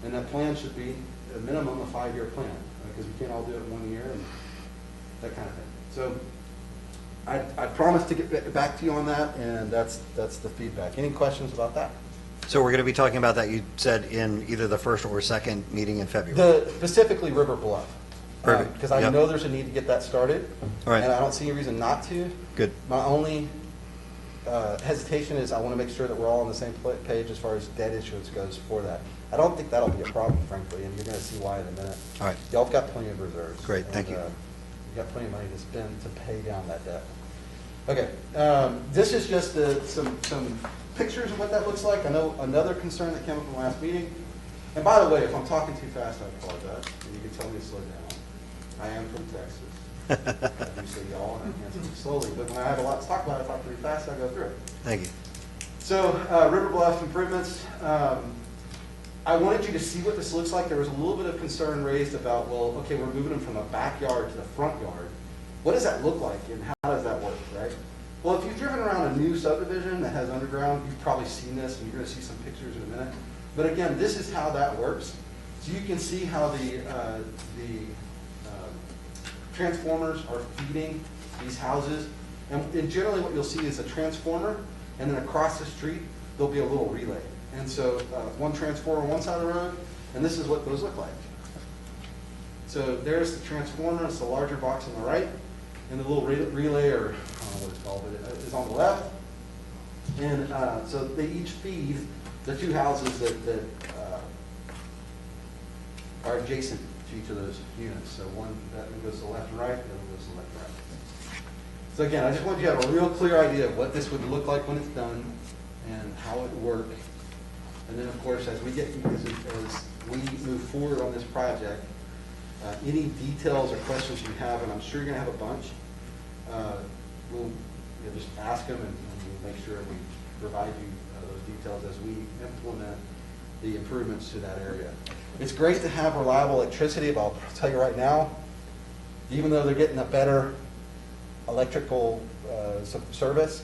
And that plan should be a minimum a 5-year plan, because we can't all do it in 1 year and that kind of thing. So I promise to get back to you on that, and that's the feedback. Any questions about that? So we're going to be talking about that, you said, in either the first or second meeting in February? Specifically River Bluff. Perfect. Because I Yep. know there's a need to get that started. All right. And I don't see any reason not to. Good. My only hesitation is I want to make sure that we're all on the same page as far as debt issuance goes for that. I don't think that'll be a problem, frankly, and you're going to see why in a minute. All right. Y'all have got plenty of reserves. Great, thank you. You've got plenty of money to spend to pay down that debt. Okay, this is just some pictures of what that looks like. I know another concern that came up in the last meeting. And by the way, if I'm talking too fast, I apologize. And you can tell me to slow down. I am from Texas. I do say y'all, and I can't speak slowly. But when I have a lot to talk about, I talk pretty fast, I go through it. Thank you. So, River Bluff improvements. I wanted you to see what this looks like. There was a little bit of concern raised about, well, okay, we're moving them from the backyard to the front yard. What does that look like, and how does that work, right? Well, if you've driven around a new subdivision that has underground, you've probably seen this, and you're going to see some pictures in a minute. But again, this is how that works. So you can see how the transformers are feeding these houses. And generally what you'll see is a transformer, and then across the street, there'll be a little relay. And so one transformer on one side of the road, and this is what those look like. So there's the transformer, it's the larger box on the right, and the little relay, or I don't know what it's called, but it is on the left. And so they each feed the two houses that are adjacent to each of those units. So one that goes to the left and right, the other goes to the left and right. So again, I just want you to have a real clear idea of what this would look like when it's done and how it would work. And then, of course, as we move forward on this project, any details or questions you have, and I'm sure you're going to have a bunch, we'll just ask them, and we'll make sure we provide you those details as we implement the improvements to that area. It's great to have reliable electricity, but I'll tell you right now, even though they're getting a better electrical service,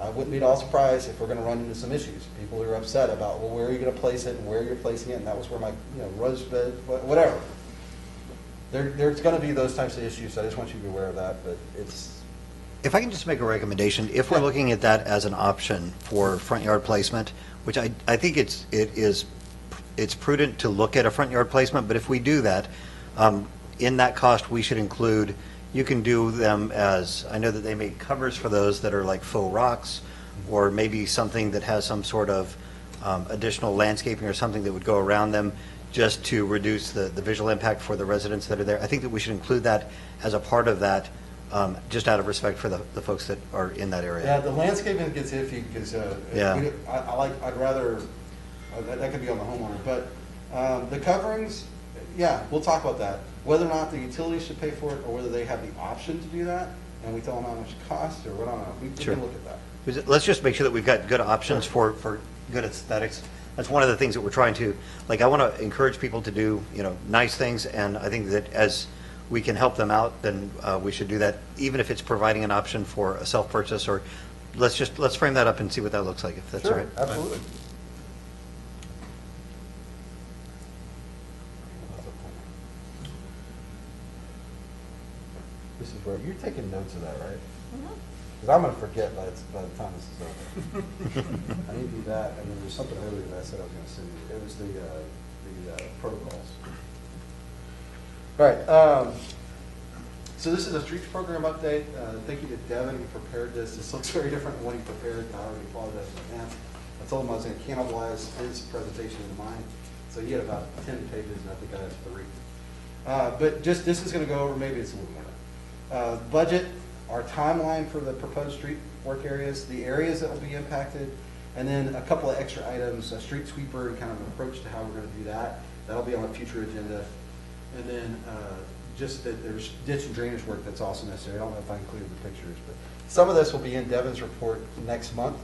I wouldn't be at all surprised if we're going to run into some issues. People are upset about, well, where are you going to place it and where you're placing it, and that was where my rose bed, whatever. There's going to be those types of issues, so I just want you to be aware of that, but it's... If I can just make a recommendation, if we're looking at that as an option for front yard placement, which I think it's prudent to look at a front yard placement, but if we do that, in that cost we should include, you can do them as, I know that they make covers for those that are like faux rocks, or maybe something that has some sort of additional landscaping or something that would go around them, just to reduce the visual impact for the residents that are there. I think that we should include that as a part of that, just out of respect for the folks that are in that area. Yeah, the landscaping gets iffy because Yeah. I'd rather, that could be on the homeowner, but the coverings, yeah, we'll talk about that. Whether or not the utilities should pay for it, or whether they have the option to do that, and we tell them how much it costs, or what, I don't know. We Sure. can look at that. Let's just make sure that we've got good options for good aesthetics. that's one of the things that we're trying to, like, I want to encourage people to do, nice things, and I think that as we can help them out, then we should do that, even if it's providing an option for a self-purchase, or let's frame that up and see what that looks like, if that's all right. Absolutely. This is where, you're taking notes of that, right? Because I'm gonna forget by the time this is over. I need to do that, and then there's something earlier that I said I was gonna send you. It was the protocols. All right, so this is a streets program update. Thank you to Devin who prepared this. This looks very different than what he prepared. I already apologize in advance. I told him I was gonna cannibalize his presentation into mine. So he had about 10 pages, and I think I have 3. But just, this is gonna go over, maybe it's a little more. Budget, our timeline for the proposed street work areas, the areas that will be impacted, and then a couple of extra items, a street sweeper and kind of an approach to how we're going to do that. That'll be on a future agenda. And then just that there's ditch and drainage work that's also necessary. I don't know if I included the pictures, but some of this will be in Devin's report next month.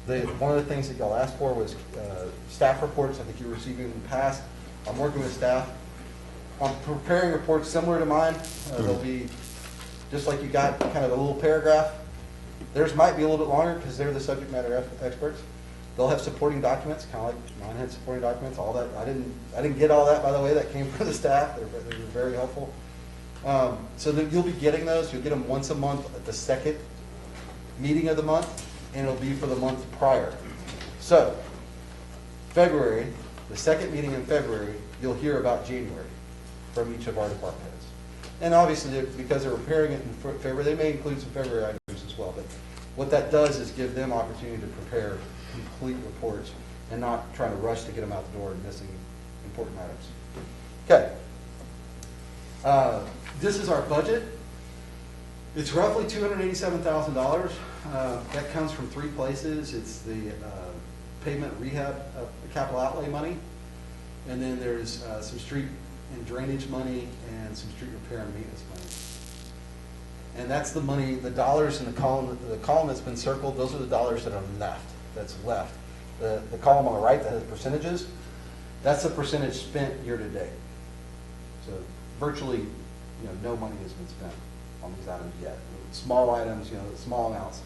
One of the things that y'all asked for was staff reports. I think you received in the past. I'm working with staff on preparing reports similar to mine. They'll be just like you got kind of a little paragraph. Theirs might be a little bit longer because they're the subject matter experts. They'll have supporting documents, kind of like mine had supporting documents. All that I didn't get all that, by the way. That came from the staff. They were very helpful. So that you'll be getting those. You'll get them once a month at the second meeting of the month, and it'll be for the month prior. So February, the second meeting in February, you'll hear about January from each of our department heads. And obviously, because they're preparing it in February, they may include some February items as well. But what that does is give them opportunity to prepare complete reports and not trying to rush to get them out the door and missing important items. Okay. This is our budget. It's roughly $287,000. That comes from 3 places. It's the pavement rehab capital outlay money, and then there's some street and drainage money and some street repair and maintenance money. And that's the money, the dollars in the column that's been circled, those are the dollars that are left, that's left. The column on the right that has percentages, that's the percentage spent year to date. So virtually, no money has been spent on these items yet. Small items, small amounts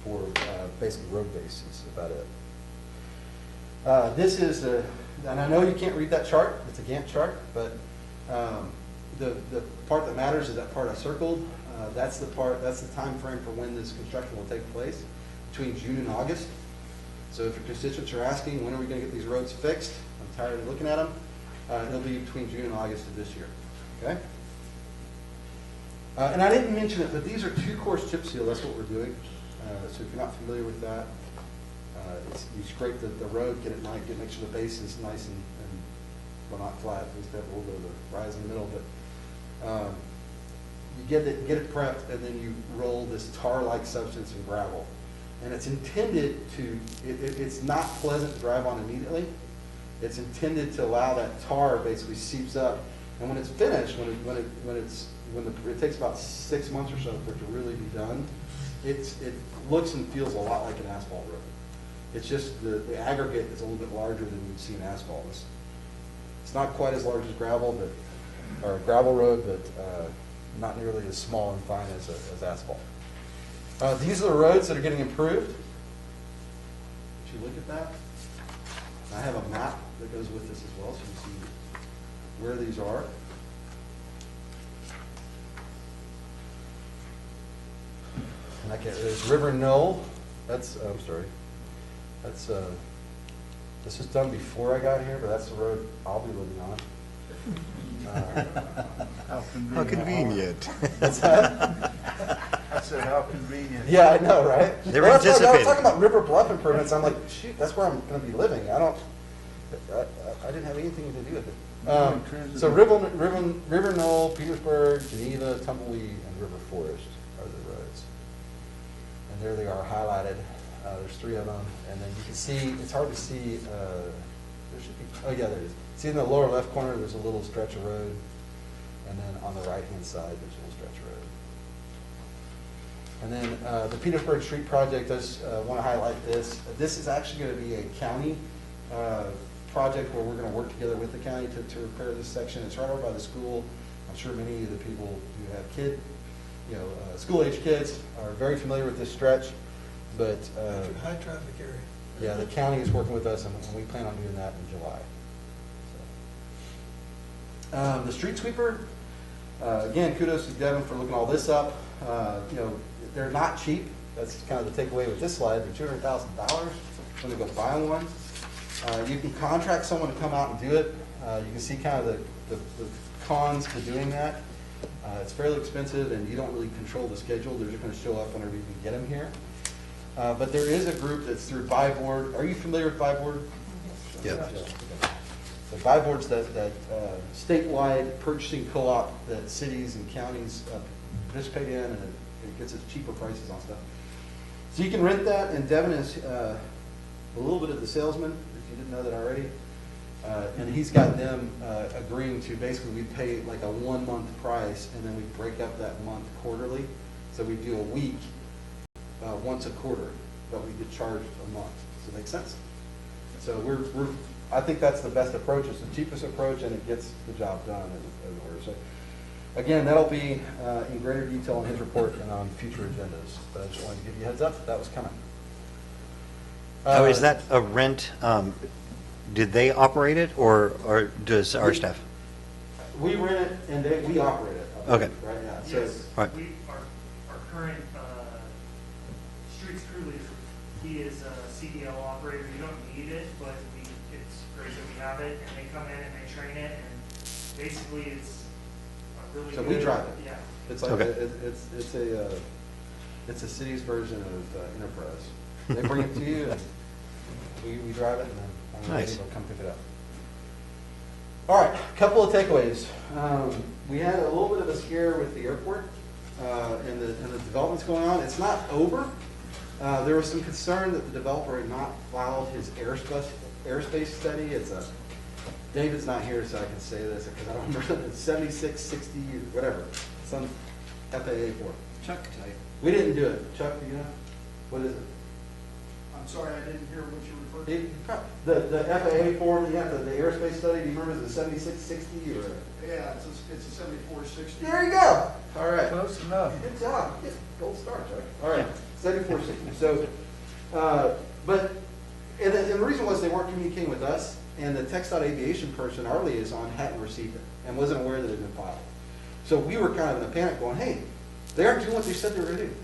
for basically road base is about it. This is and I know you can't read that chart, it's a Gantt chart, but the part that matters is that part I circled. That's the time frame for when this construction will take place, between June and August. So if your constituents are asking, when are we going to get these roads fixed? I'm tired of looking at them. It'll be between June and August of this year. Okay? And I didn't mention it, but these are 2-course chip seal. That's what we're doing. So if you're not familiar with that, you scrape the road, get it nice, make sure the base is nice and well, not flat. At least have a little bit of a rise in the middle, but you get it prepped, and then you roll this tar-like substance in gravel. And it's intended to, it's not pleasant to drive on immediately. It's intended to allow that tar basically seeps up. And when it's finished, it takes about 6 months or so for it to really be done, it looks and feels a lot like an asphalt road. It's just the aggregate is a little bit larger than you'd see in asphalt. It's not quite as large as gravel, or a gravel road, but not nearly as small and fine as asphalt. These are the roads that are getting improved. If you look at that, I have a map that goes with this as well, so you see where these are. And there's River Knoll. I'm sorry. This was done before I got here, but that's the road I'll be living on. How convenient. What's that? I said, how convenient. Yeah, I know, right? They were Well, that's why y'all anticipating. talking about River Bluff improvements. I'm like, shoot, that's where I'm going to be living. I didn't have anything to do with it. So River Knoll, Petersburg, Geneva, Tumbleweed, and River Forest are the roads. And there they are highlighted. There's 3 of them, and then you can see, it's hard to see, there should be, oh yeah, there it is. See in the lower left corner, there's a little stretch of road, and then on the right-hand side, there's a little stretch of road. And then the Petersburg Street project, I just want to highlight this. This is actually going to be a county project where we're gonna work together with the county to repair this section. It's right over by the school. I'm sure many of the people who have school-age kids are very familiar with this stretch, but, High traffic area. yeah, the county is working with us, and we plan on doing that in July. So. The street sweeper, again, kudos to Devin for looking all this up. They're not cheap. That's kind of the takeaway with this slide. They're $200,000 when they go buy one. You can contract someone to come out and do it. You can see kind of the cons to doing that. It's fairly expensive, and you don't really control the schedule. They're just going to show up whenever you can get them here. But there is a group that's through Buy Board. Are you familiar with Buy Board? Yeah. So Buy Board's that statewide purchasing co-op that cities and counties participate in, and it gets us cheaper prices on stuff. So you can rent that, and Devin is a little bit of the salesman, if you didn't know that already. And he's got them agreeing to basically we pay like a 1 month price, and then we break up that month quarterly. So we do a week once a quarter, but we get charged a month. Does that make sense? So I think that's the best approach. It's the cheapest approach, and it gets the job done. As it were. So again, that'll be in greater detail in his report and on future agendas. But I just wanted to give you a heads up that was coming. Oh, is that a rent? Did they operate it, or does our staff? We rent it and we operate it. Okay. Right now. So, Yes, Right. our current streets crew leader, he is a CDL operator. You don't need it, but it's great that we have it, and they come in and they train it, and basically it's a really So good. we drive it. Yeah. it's like Okay. it's a city's version of Enterprise. They bring it to you, and we drive it, and then Nice. they'll come pick it up. All right, a couple of takeaways. We had a little bit of a scare with the airport and the developments going on. It's not over. There was some concern that the developer had not filed his airspace study. David's not here, so I can say this because I don't remember. It's 7660 whatever, some FAA form. Chuck type. We didn't do it. Chuck, do you know? What is it? I'm sorry, I didn't hear what you referred to. The FAA form, you have the airspace study, do you remember, is it 7660 or? Yeah, it's a 7460. There you go. All right. Close enough. Good job. Good. Gold star, Chuck. All right, 7460. So, and the reason was they weren't communicating with us, and the TxDOT aviation person, our liaison, hadn't received it and wasn't aware that it had been filed. So we were kind of in a panic going, hey, they aren't doing what they said they were going to do.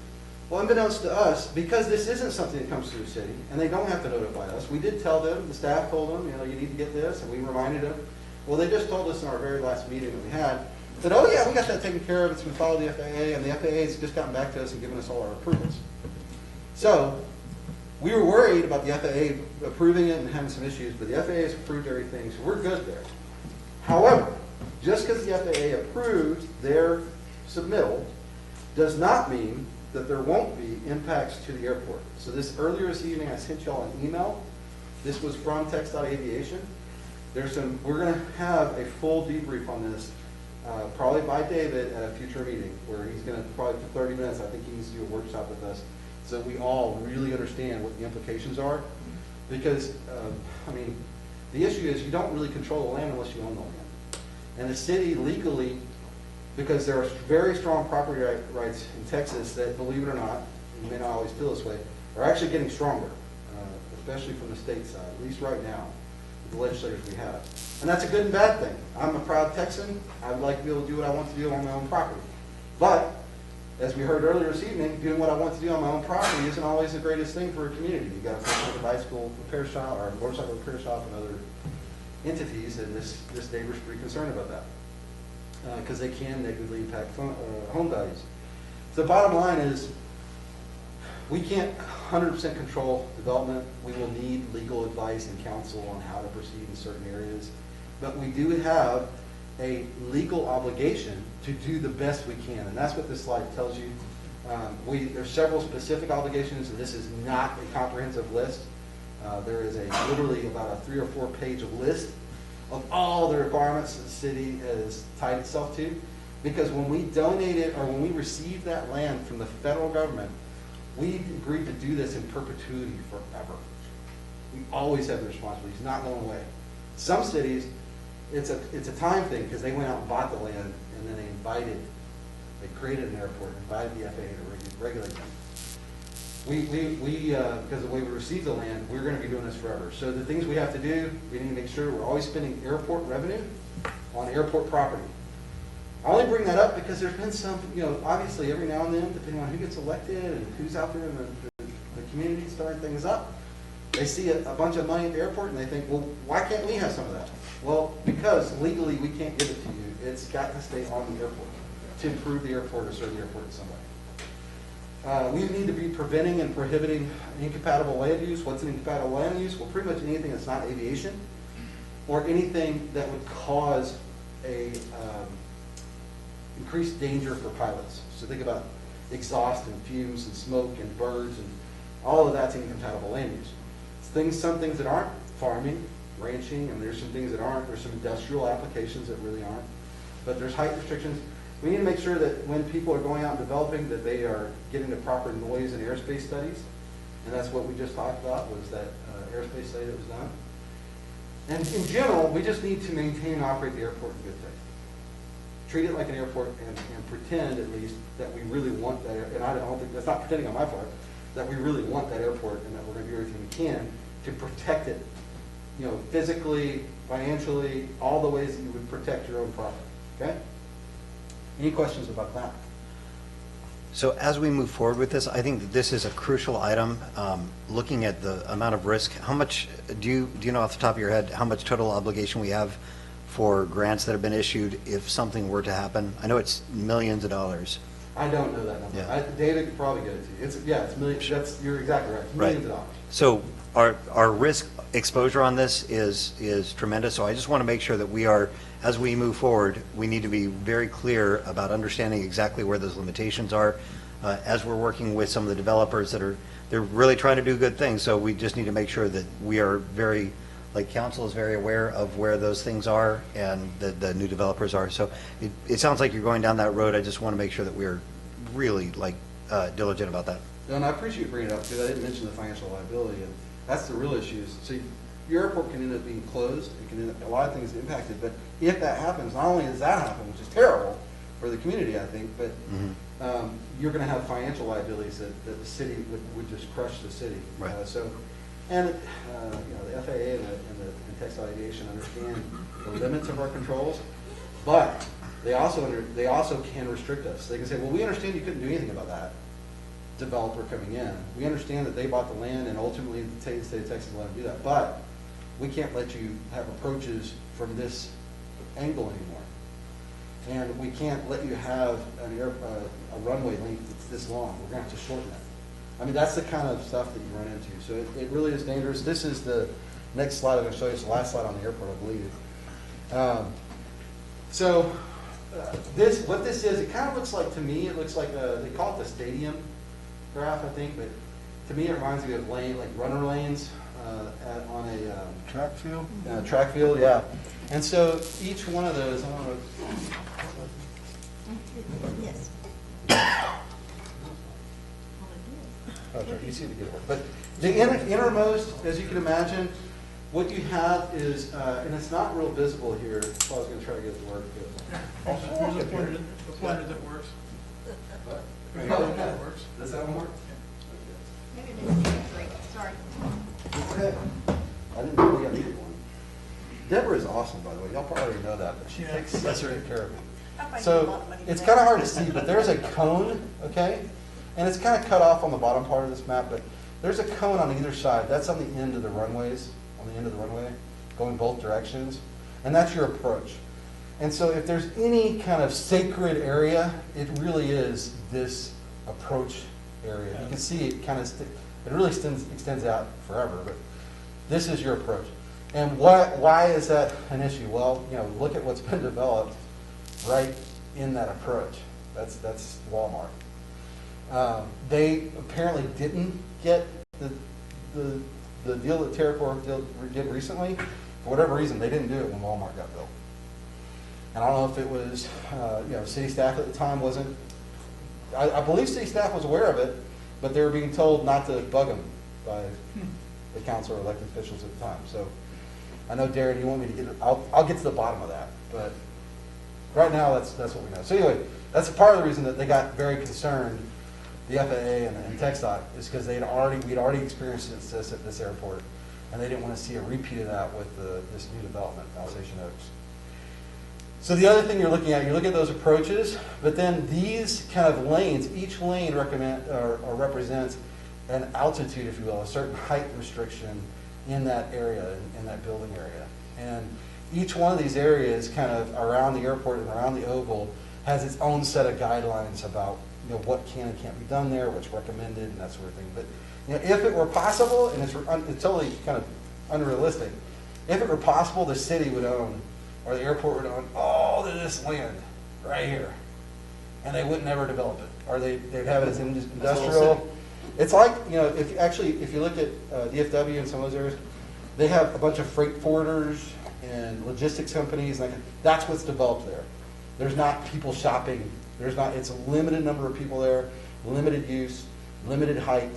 Well, unbeknownst to us, because this isn't something that comes through the city, and they don't have to notify us, we did tell them, the staff told them, you need to get this, and we reminded them. Well, they just told us in our very last meeting that we had, that, oh yeah, we got that taken care of, it's been followed the FAA, and the FAA has just gotten back to us and given us all our approvals. So, we were worried about the FAA approving it and having some issues, but the FAA has approved everything, so we're good there. However, just because the FAA approved their submittal does not mean that there won't be impacts to the airport. So earlier this evening, I sent y'all an email. This was from TxDOT Aviation. We're going to have a full debrief on this, probably by David at a future meeting, where he's going to probably for 30 minutes, I think he needs to do a workshop with us, so we all really understand what the implications are. Because, the issue is you don't really control the land unless you own the land. And the city legally, because there are very strong property rights in Texas that, believe it or not, you may not always feel this way, are actually getting stronger, especially from the state side, at least right now, with the legislators we have. And that's a good and bad thing. I'm a proud Texan. I would like to be able to do what I want to do on my own property. But, as we heard earlier this evening, doing what I want to do on my own property isn't always the greatest thing for a community. You've got to put a bicycle repair shop, or a motorcycle repair shop, and other entities, and this neighbor's pretty concerned about that. Because they can negatively impact home values. So the bottom line is, we can't 100% control development. We will need legal advice and counsel on how to proceed in certain areas. But we do have a legal obligation to do the best we can. And that's what this slide tells you. There's several specific obligations, and this is not a comprehensive list. There is literally about a 3 or 4 page list of all the requirements that the city has tied itself to. Because when we donate it, or when we receive that land from the federal government, we agreed to do this in perpetuity forever. We always have the responsibility. It's not going away. Some cities, it's a time thing because they went out and bought the land and then they created an airport and invited the FAA to regulate them. Because of the way we receive the land, we're going to be doing this forever. So the things we have to do, we need to make sure we're always spending airport revenue on airport property. I only bring that up because there's been some, obviously every now and then, depending on who gets elected and who's out there in the community starting things up, they see a bunch of money at the airport and they think, well, why can't we have some of that? Well, because legally we can't give it to you. It's got to stay on the airport to improve the airport or serve the airport in some way. We need to be preventing and prohibiting incompatible land use. What's an incompatible land use? Well, pretty much anything that's not aviation or anything that would cause a increased danger for pilots. So think about exhaust and fumes and smoke and birds and all of that's incompatible land use. Some things that aren't farming, ranching, and there's some things that aren't. There's some industrial applications that really aren't. But there's height restrictions. We need to make sure that when people are going out and developing that they are getting the proper noise and airspace studies. And that's what we just talked about was that airspace study that was done. And in general, we just need to maintain and operate the airport in good faith. Treat it like an airport and pretend at least that we really want that, and I don't think, that's not pretending on my part, that we really want that airport and that we're going to do everything we can to protect it, physically, financially, all the ways that you would protect your own property, okay? Any questions about that? So as we move forward with this, I think that this is a crucial item. Looking at the amount of risk, how much, do you know off the top of your head, how much total obligation we have for grants that have been issued if something were to happen? I know it's millions of dollars. I don't know that number. Yeah. David could probably get it to you. It's millions. You're exactly right. Millions of dollars. So our risk exposure on this is tremendous. So I just want to make sure that we are, as we move forward, we need to be very clear about understanding exactly where those limitations are. As we're working with some of the developers they're really trying to do good things. So we just need to make sure that we are very, like council is very aware of where those things are and the new developers are. So it sounds like you're going down that road. I just want to make sure that we're really diligent about that. And I appreciate you bringing it up because I didn't mention the financial liability, and that's the real issue. So your airport can end up being closed. It can end up, a lot of things impacted. But if that happens, not only does that happen, which is terrible for the community, I think, but you're going to have financial liabilities that the city would just crush the city. Right. And the FAA and Textile Aviation understand the limits of our controls, but they also can restrict us. They can say, well, we understand you couldn't do anything about that developer coming in. We understand that they bought the land and ultimately the state of Texas let them do that, but we can't let you have approaches from this angle anymore. And we can't let you have a runway length that's this long. We're going to have to shorten it. I mean, that's the kind of stuff that you run into. So it really is dangerous. This is the next slide I'm going to show you. It's the last slide on the airport, I believe. What this is, it kind of looks like, to me, it looks like, they call it the stadium graph, I think, but to me it reminds me of runner lanes on a Track field? track field, yeah. And so each one of those, I don't know. Yes. Oh, sorry, you see the good one. But the innermost, as you can imagine, what you have is, and it's not real visible here, so I was going to try to get it to work. There's a pointer that works. Right here, that works. Does that one work? Maybe it didn't break. Sorry. Okay. I didn't know we needed one. Deborah is awesome, by the way. Y'all probably already know that, but she takes such good care of me. So it's kind of hard to see, but there's a cone, okay? And it's kind of cut off on the bottom part of this map, but there's a cone on either side. That's on the end of the runways, on the end of the runway, going both directions. And that's your approach. And so if there's any kind of sacred area, it really is this approach area. You can see it kind of, it really extends out forever, but this is your approach. And why is that an issue? Well, look at what's been developed right in that approach. That's Walmart. They apparently didn't get the deal that TerraCorp did recently. For whatever reason, they didn't do it when Walmart got built. And I don't know if it was, city staff at the time wasn't, I believe city staff was aware of it, but they were being told not to bug them by the council or elected officials at the time. So I know, Darren, you want me to get, I'll get to the bottom of that, but right now, that's what we know. So anyway, that's part of the reason that they got very concerned, the FAA and TxDOT, is because we'd already experienced this at this airport, and they didn't want to see a repeat of that with this new development, Alsatian Oaks. So the other thing you're looking at those approaches, but then these kind of lanes, each lane represents an altitude, if you will, a certain height restriction in that area, in that building area. And each one of these areas kind of around the airport and around the oval has its own set of guidelines about what can and can't be done there, what's recommended, and that sort of thing. But if it were possible, and it's totally kind of unrealistic, if it were possible, the city would own, or the airport would own all of this land right here, and they would never develop it, or they'd have it as industrial. It's like, if you look at DFW and some of those areas, they have a bunch of freight forwarders and logistics companies. That's what's developed there. There's not people shopping. It's a limited number of people there, limited use, limited height,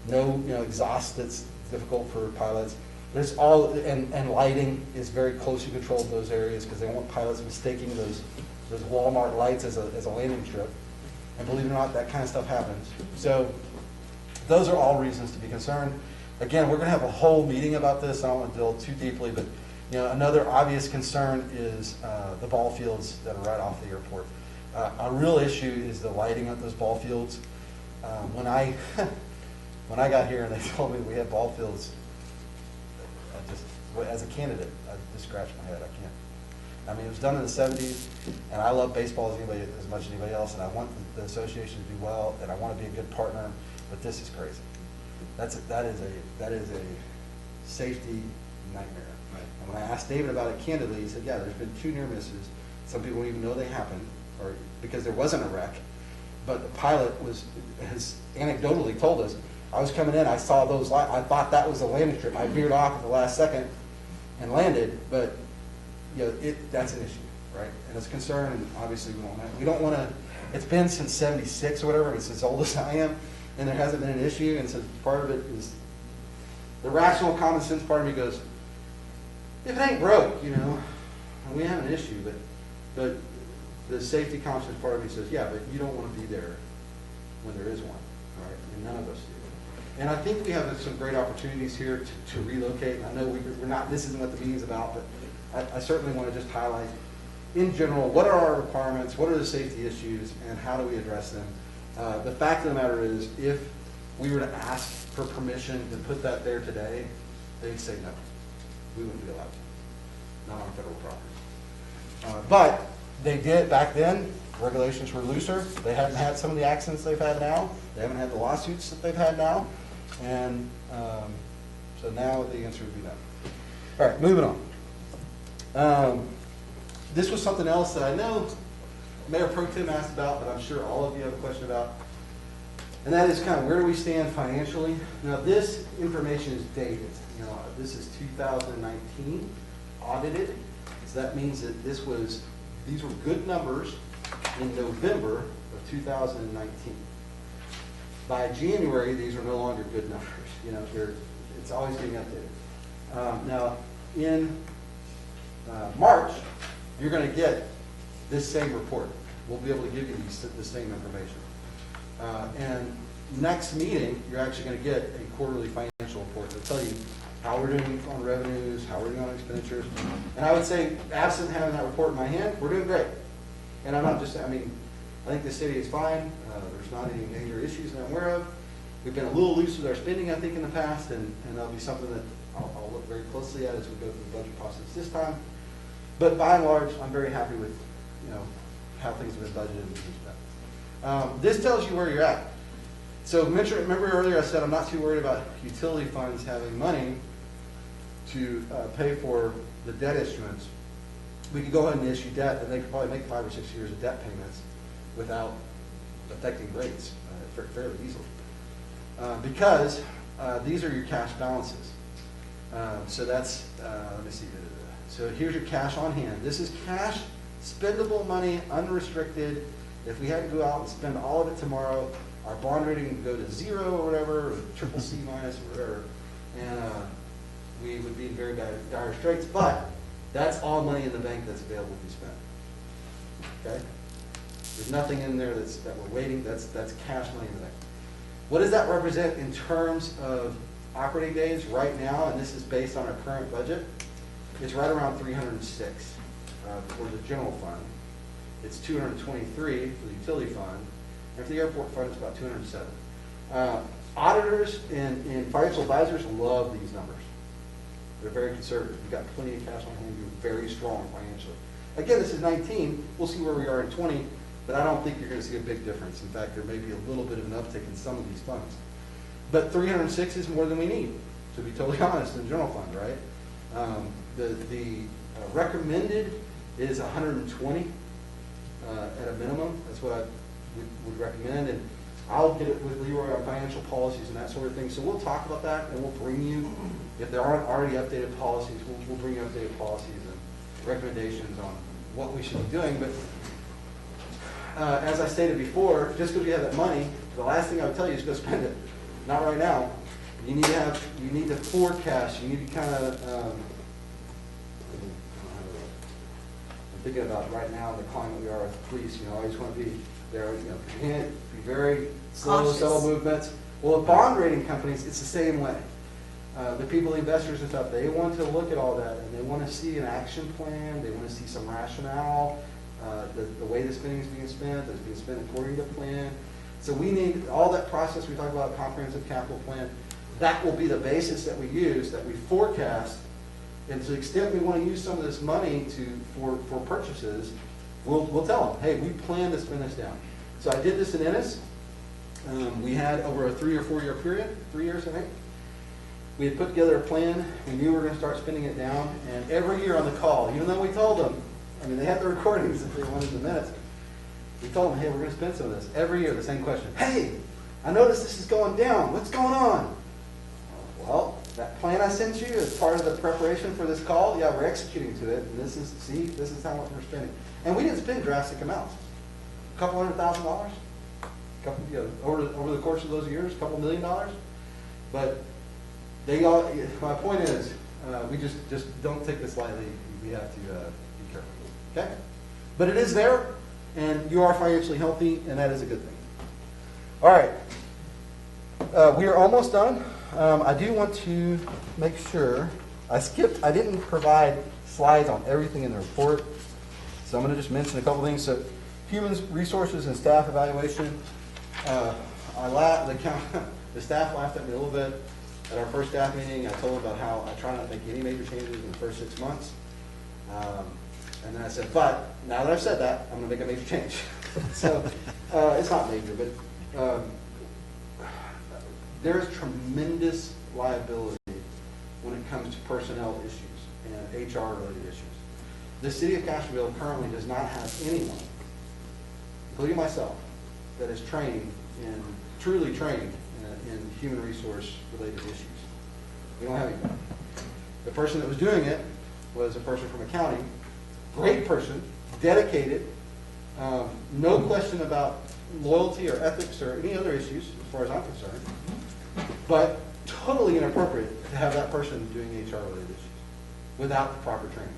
no exhaust that's difficult for pilots. There's and lighting is very closely controlled in those areas because they don't want pilots mistaking those Walmart lights as a landing strip. And believe it or not, that kind of stuff happens. So those are all reasons to be concerned. Again, we're going to have a whole meeting about this. I don't want to delve too deeply, but another obvious concern is the ball fields that are right off the airport. A real issue is the lighting of those ball fields. When I got here and they told me we had ball fields, as a candidate, I just scratched my head. I can't. I mean, it was done in the 70s, and I love baseball as much as anybody else, and I want the association to do well, and I want to be a good partner, but this is crazy. That is a safety nightmare. Right. And when I asked David about it candidly, he said, yeah, there's been 2 near misses. Some people don't even know they happened, or because there wasn't a wreck. But the pilot has anecdotally told us, I was coming in, I saw those lights, I thought that was a landing strip. I veered off at the last second and landed, but that's an issue, right? And it's a concern, and obviously we don't want to, it's been since 76 or whatever, it's as old as I am, and there hasn't been an issue, and so part of it is the rational common sense part of me goes, if it ain't broke, and we have an issue, but the safety conscious part of me says, yeah, but you don't want to be there when there is one, right? And none of us do. And I think we have some great opportunities here to relocate. And I know we're not, this isn't what the meeting's about, but I certainly want to just highlight, in general, what are our requirements, what are the safety issues, and how do we address them? The fact of the matter is, if we were to ask for permission to put that there today, they'd say no. We wouldn't be allowed to, not on federal property. But they did, back then, regulations were looser. They haven't had some of the accidents they've had now. They haven't had the lawsuits that they've had now. And so now the answer would be no. All right, moving on. This was something else that I know Mayor Pro Tem asked about, but I'm sure all of you have a question about. And that is kind of where do we stand financially? Now this information is dated. This is 2019 audited. So that means that these were good numbers in November of 2019. By January, these are no longer good numbers. It's always getting updated. Now, in March, you're going to get this same report. We'll be able to give you the same information. And next meeting, you're actually going to get a quarterly financial report that'll tell you how we're doing on revenues, how we're doing on expenditures. And I would say, absent having that report in my hand, we're doing great. And I'm not just, I think the city is fine. There's not any major issues that I'm aware of. We've been a little loose with our spending, I think, in the past, and that'll be something that I'll look very closely at as we go through the budget process this time. But by and large, I'm very happy with, how things have been budgeted and spent. This tells you where you're at. So remember earlier I said I'm not too worried about utility funds having money to pay for the debt issuance. We could go ahead and issue debt, and they could probably make 5 or 6 years of debt payments without affecting rates fairly easily. Because these are your cash balances. So that's, let me see. So here's your cash on hand. This is cash, spendable money, unrestricted. If we had to go out and spend all of it tomorrow, our bond rating would go to 0 or whatever, or CCC- or whatever. and we would be in very dire straits, but that's all money in the bank that's available to be spent. Okay? There's nothing in there that we're waiting, that's cash money in the bank. What does that represent in terms of operating days right now, and this is based on our current budget? It's right around 306 for the general fund. It's 223 for the utility fund, and for the airport fund, it's about 207. Auditors and financial advisors love these numbers. They're very conservative. You've got plenty of cash on hand. You're very strong financially. Again, this is 19. We'll see where we are in 20, but I don't think you're going to see a big difference. In fact, there may be a little bit of an uptick in some of these funds. But 306 is more than we need, to be totally honest, in the general fund, right? The recommended is 120 at a minimum. That's what I would recommend. And I'll get it with Leroy on financial policies and that sort of thing. So we'll talk about that, and we'll bring you, if there aren't already updated policies, we'll bring you updated policies and recommendations on what we should be doing. But as I stated before, just because we have that money, the last thing I would tell you is go spend it. Not right now. You need to forecast. You need to kind of, I'm thinking about right now the climate we are with the police. I just want to be there. You can't be very slow, Cautious. subtle movements. Well, with bond rating companies, it's the same way. The people, the investors and stuff, they want to look at all that, and they want to see an action plan. They want to see some rationale. The way the spending is being spent, that it's being spent according to plan. So we need all that process we talk about, comprehensive capital plan. That will be the basis that we use, that we forecast. And to the extent we want to use some of this money for purchases, we'll tell them, hey, we plan to spend this down. So I did this in Ennis. We had over a 3 or 4 year period, 3 years I think. We had put together a plan. We knew we were going to start spending it down. And every year on the call, even though we told them, they had the recordings if they wanted the minutes. We told them, hey, we're going to spend some of this. Every year, the same question. Hey, I noticed this is going down. What's going on? Well, that plan I sent you as part of the preparation for this call, yeah, we're executing to it. And this is how much we're spending. And we didn't spend drastic amounts. A couple $100,000, over the course of those years, a couple $1 million. But my point is, we just don't take this lightly. We have to be careful. Okay? But it is there. And you are financially healthy, and that is a good thing. All right. We are almost done. I do want to make sure, I didn't provide slides on everything in the report, so I'm going to just mention a couple things. So, human resources and staff evaluation. The staff laughed at me a little bit at our first staff meeting. I told them about how I try not to make any major changes in the first 6 months. And then I said, but now that I've said that, I'm going to make a major change. So it's not major, but there is tremendous liability when it comes to personnel issues and HR-related issues. The city of Castroville currently does not have anyone, including myself, that is truly trained in human resource-related issues. We don't have anyone. The person that was doing it was a person from accounting. Great person, dedicated, no question about loyalty or ethics or any other issues as far as I'm concerned, but totally inappropriate to have that person doing HR-related issues without the proper training.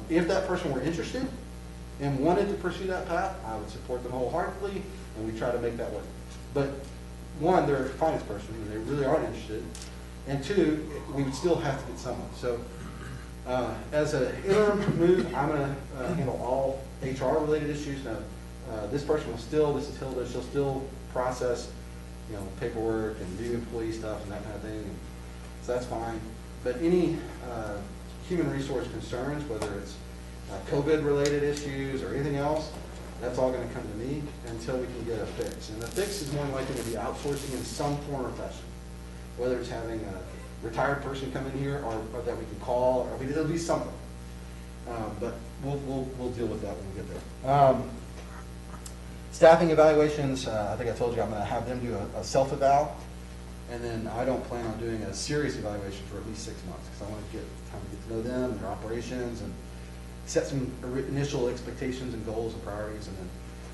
If that person were interested and wanted to pursue that path, I would support them wholeheartedly, and we try to make that work. But one, they're a finance person, and they really aren't interested, and two, we would still have to get someone. So. As an interim move, I'm going to handle all HR-related issues. Now, this person this is Hilda, she'll still process, paperwork and new employee stuff and that kind of thing. So that's fine. But any human resource concerns, whether it's COVID-related issues or anything else, that's all going to come to me until we can get a fix. And the fix is more than likely to be outsourcing in some form or fashion, whether it's having a retired person come in here, or that we can call. It'll be something. But we'll deal with that when we get there. Staffing evaluations. I think I told you I'm going to have them do a self-eval, and then I don't plan on doing a serious evaluation for at least 6 months because I want to get time to get to know them and their operations and set some initial expectations and goals and priorities, and then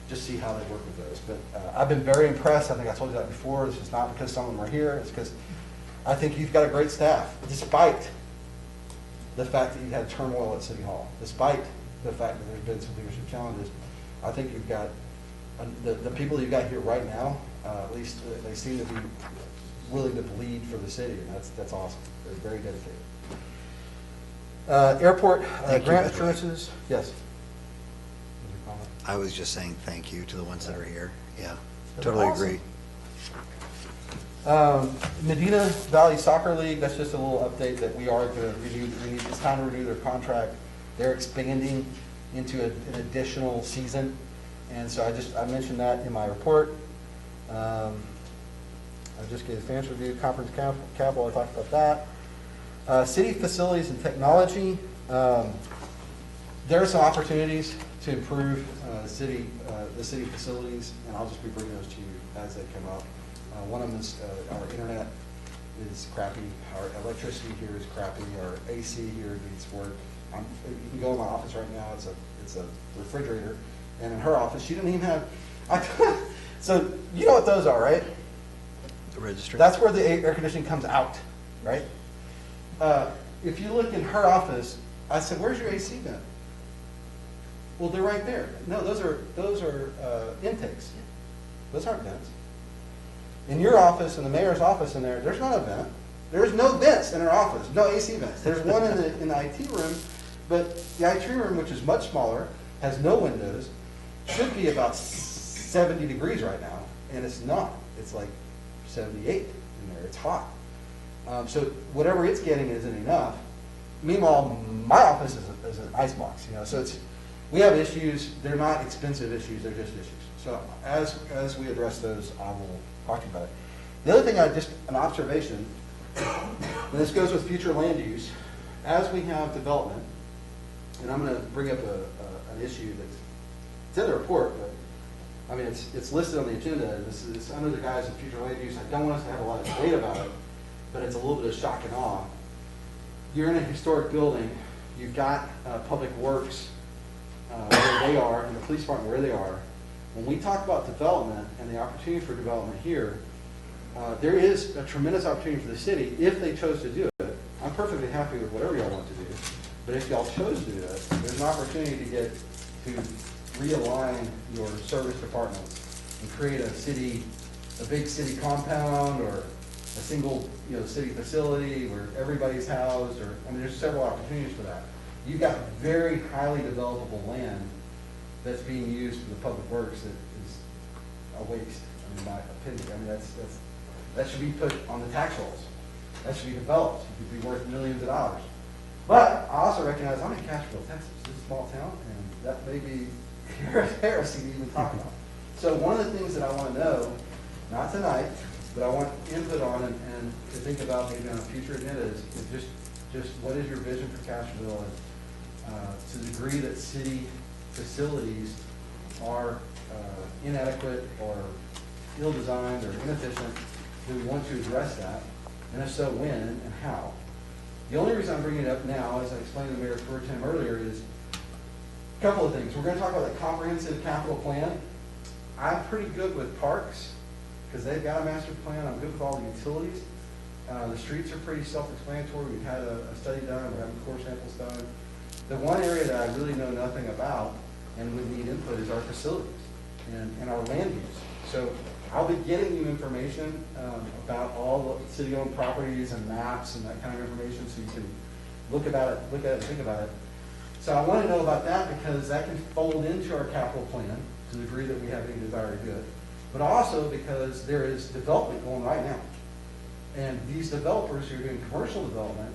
just see how they work with those. But I've been very impressed. I think I told you that before. This is not because some of them are here. It's because I think you've got a great staff, despite the fact that you've had turmoil at City Hall, despite the fact that there's been some leadership challenges. I think you've got, the people you've got here right now, at least they seem to be willing to bleed for the city, and that's awesome. They're very dedicated. Airport Thank you, grant by the way. assurances, yes. I was just saying thank you to the ones that are here. Yeah, They're totally awesome. agree. Medina Valley Soccer League, that's just a little update that we are going to renew, it's time to renew their contract. They're expanding into an additional season, and so I mentioned that in my report. I just gave a finance review, conference capital, I talked about that. City facilities and technology, there are some opportunities to improve the city facilities, and I'll just be bringing those to you as they come up. One of them is our internet is crappy, our electricity here is crappy, our AC here needs work. You can go in my office right now, it's a refrigerator, and in her office, she didn't even have, so you know what those are, right? The registry. That's where the air conditioning comes out, right? If you look in her office, I said, where's your AC vent? Well, they're right there. No, those are intakes. Those aren't vents. In your office, in the mayor's office in there, there's not a vent. There's no vents in her office, no AC vents. There's one in the IT room, but the IT room, which is much smaller, has no windows, should be about 70 degrees right now, and it's not. It's like 78 in there. It's hot. So whatever it's getting isn't enough. Meanwhile, my office is an icebox, so we have issues. They're not expensive issues, they're just issues. So as we address those, I will talk to you about it. The other thing, an observation, and this goes with future land use, as we have development, and I'm going to bring up an issue it's in the report, but I mean, it's listed on the agenda, and this is under the guise of future land use. I don't want us to have a lot of debate about it, but it's a little bit of shock and awe. You're in a historic building, you've got public works where they are, and the police department where they are. When we talk about development and the opportunity for development here, there is a tremendous opportunity for the city if they chose to do it. I'm perfectly happy with whatever y'all want to do, but if y'all chose to do that, there's an opportunity to realign your service departments and create a big city compound or a single city facility where everybody's housed, there's several opportunities for that. You've got very highly developable land that's being used for the public works that is a waste, in my opinion. That should be put on the tax rolls. That should be developed. It could be worth millions of dollars. But I also recognize I'm in Cashville, Texas. It's a small town, and that may be heresy to even talk about. So one of the things that I want to know, not tonight, but I want input on and to think about maybe on a future agenda is just what is your vision for Cashville, and to the degree that city facilities are inadequate or ill-designed or inefficient, do we want to address that? And if so, when and how? The only reason I'm bringing it up now, as I explained to Mayor Pro Tem earlier, is a couple of things. We're going to talk about the comprehensive capital plan. I'm pretty good with parks because they've got a master plan. I'm good with all the utilities. The streets are pretty self-explanatory. We've had a study done. We're having core samples done. The one area that I really know nothing about and would need input is our facilities and our land use. So I'll be getting you information about all the city-owned properties and maps and that kind of information so you can look at it and think about it. So I want to know about that because that can fold into our capital plan to the degree that we have any desire to do it. But also because there is development going right now. And these developers who are doing commercial development,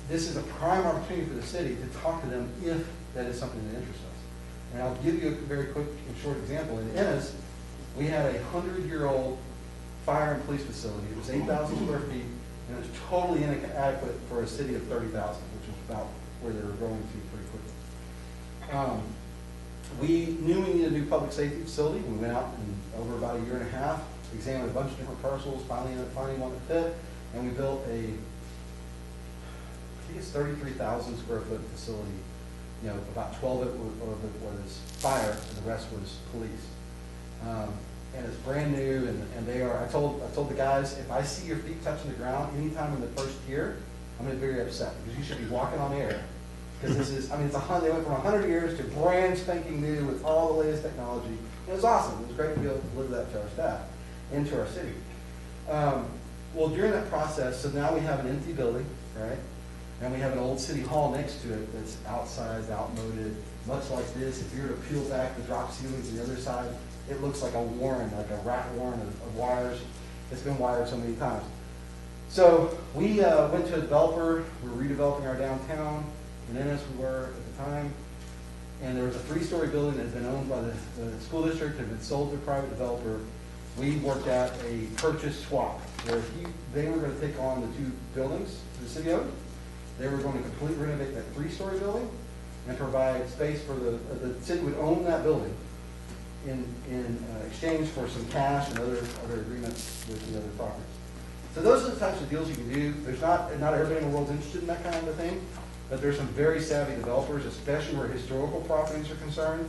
this is a prime opportunity for the city to talk to them if that is something that interests us. And I'll give you a very quick and short example. In Ennis, we had a 100-year-old fire and police facility. It was 8,000 square feet, and it was totally inadequate for a city of 30,000, which is about where they were growing to pretty quickly. We knew we needed a new public safety facility. We went out and over about a year and a half, examined a bunch of different parcels, finally one that fit, and we built I think it's 33,000 square foot facility. About 12 of it was fire, and the rest was police. and it's brand new, and they are, I told the guys, if I see your feet touching the ground anytime in the first year, I'm gonna be very upset, because you should be walking on air. Because this is, I mean, they went from 100 years to brand spanking new with all the latest technology. And it was awesome. It was great to be able to deliver that to our staff and to our city. Well, during that process, so now we have an empty building, right? And we have an old city hall next to it that's outsized, outmoded, much like this. If you were to peel back the drop ceilings on the other side, it looks like a warren, like a rat warren of wires. It's been wired so many times. So we went to a developer. We're redeveloping our downtown. In Ennis we were at the time. And there was a 3-story building that had been owned by the school district, had been sold to a private developer. We worked out a purchase swap where they were going to take on the 2 buildings the city owned. They were going to completely renovate that 3-story building and provide space for the city would own that building in exchange for some cash and other agreements with the other properties. So those are the types of deals you can do. There's not everybody in the world's interested in that kind of a thing, but there's some very savvy developers, especially where historical properties are concerned,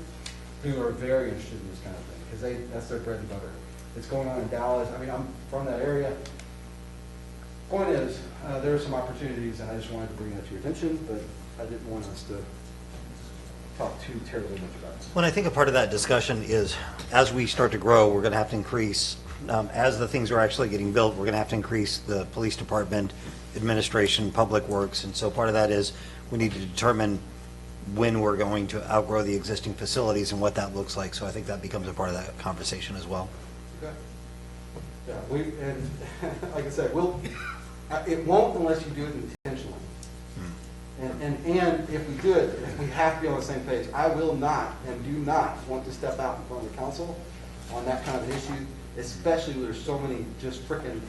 who are very interested in this kind of thing because that's their bread and butter. It's going on in Dallas. I mean, I'm from that area. Point is, there are some opportunities, and I just wanted to bring that to your attention, but I didn't want us to talk too terribly much about it. Well, I think a part of that discussion is, as we start to grow, we're going to have to increase, as the things are actually getting built, we're going to have to increase the police department, administration, public works, and so part of that is we need to determine when we're going to outgrow the existing facilities and what that looks like. So I think that becomes a part of that conversation as well. Okay. Yeah, and like I said, it won't unless you do it intentionally. And if we do it, if we have to be on the same page, I will not and do not want to step out in front of the council on that kind of an issue, especially when there's so many just freaking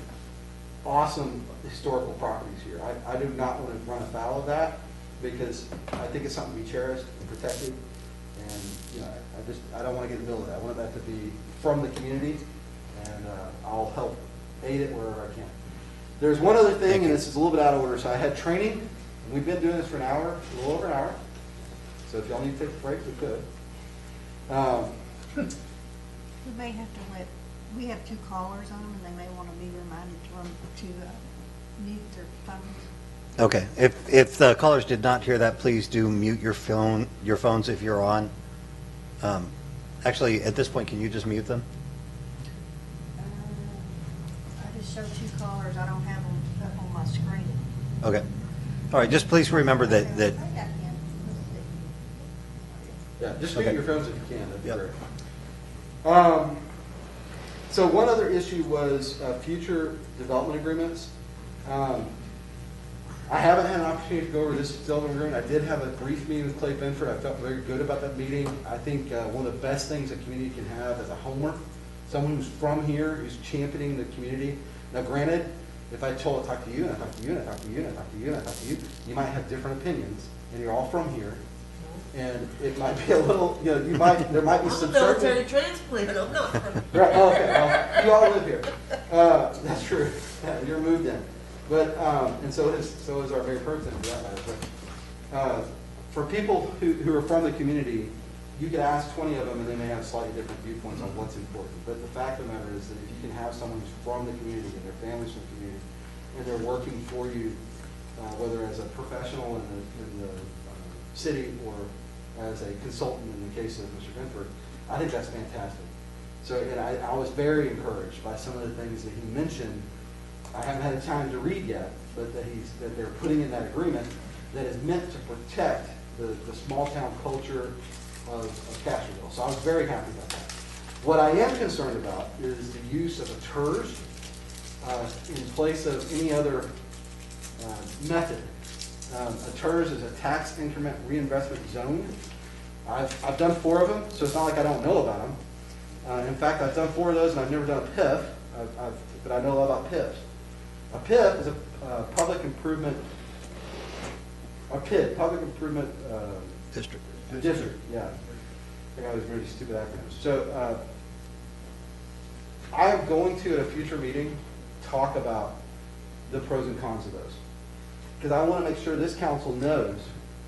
awesome historical properties here. I do not want to run afoul of that because I think it's something to be cherished and protected. And you know, I don't want to get in the middle of that. I want that to be from the community, and I'll help aid it wherever I can. There's one other thing, and this is a little bit out of order. So I had training. We've been doing this for an hour, a little over an hour. So if y'all need to take a break, we could. We may have to we have 2 callers on them, and they may want to be reminded to mute their phones. Okay. If the callers did not hear that, please do mute your phones if you're on. Actually, at this point, can you just mute them? I just showed 2 callers. I don't have them up on my screen. Okay. All right. Just please remember that. I think I can. Let's see. Yeah, just mute Okay. your phones if you can. That'd be Yep. great. So one other issue was future development agreements. I haven't had an opportunity to go over this development agreement. I did have a brief meeting with Clay Benford. I felt very good about that meeting. I think one of the best things a community can have is a homer, someone who's from here, who's championing the community. Now, granted, if I talk to you, and I talk to you, and I talk to you, and I talk to you, and I talk to you, you might have different opinions, and you're all from here. And it might be a little, you know, there might be some Military transplant, I'm not from. Right, okay, well, you all live here. That's true. Yeah, you're moved in. But, and so is our Mayor Pro Tem for that matter. But, for people who are from the community, you could ask 20 of them and they may have slightly different viewpoints on what's important. But the fact of the matter is that if you can have someone who's from the community and their family's from the community, and they're working for you, whether as a professional in the city or as a consultant in the case of Mr. Benford, I think that's fantastic. So, and I was very encouraged by some of the things that he mentioned. I haven't had time to read yet, but that they're putting in that agreement that is meant to protect the small town culture of Castroville. So I was very happy about that. What I am concerned about is the use of a TERS in place of any other method. A TERS is a tax increment reinvestment zone. I've done 4 of them, so it's not like I don't know about them. In fact, I've done 4 of those, and I've never done a PIF, but I know a lot about PIFs. A PIF is a public improvement, a PID, public improvement District. district. Yeah, I think I was really stupid acronyms. So I am going to, at a future meeting, talk about the pros and cons of those. Because I want to make sure this council knows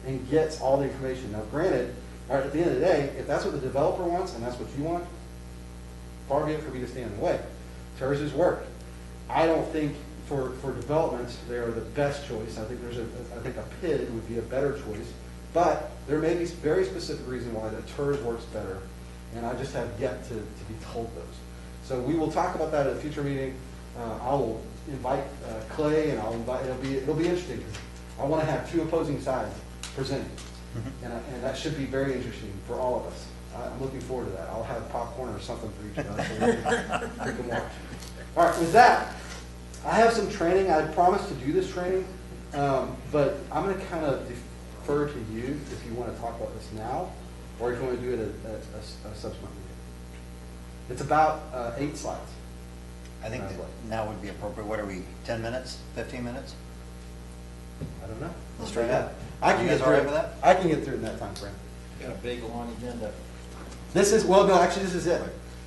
and gets all the information. Now, granted, at the end of the day, if that's what the developer wants and that's what you want, far be it for me to stand in the way. TERS has worked. I don't think for developments, they are the best choice. I think I think a PID would be a better choice, but there may be very specific reason why the TERS works better, and I just have yet to be told those. So we will talk about that at a future meeting. I will invite Clay, and it'll be interesting, because I want to have two opposing sides presenting, and that should be very interesting for all of us. I'm looking forward to that. I'll have popcorn or something for each of us, so we can watch. All right, with that, I have some training. I promised to do this training, but I'm going to kind of defer to you if you want to talk about this now, or if you want to do it at a subsequent meeting. It's about 8 slides. I think that now would be appropriate. What are we, 10 minutes, 15 minutes? I don't know. Let's try that. I can You get guys through all right it. with that? I can get through it in that time frame. Got a big, long agenda. This is, well, no, actually, this is it.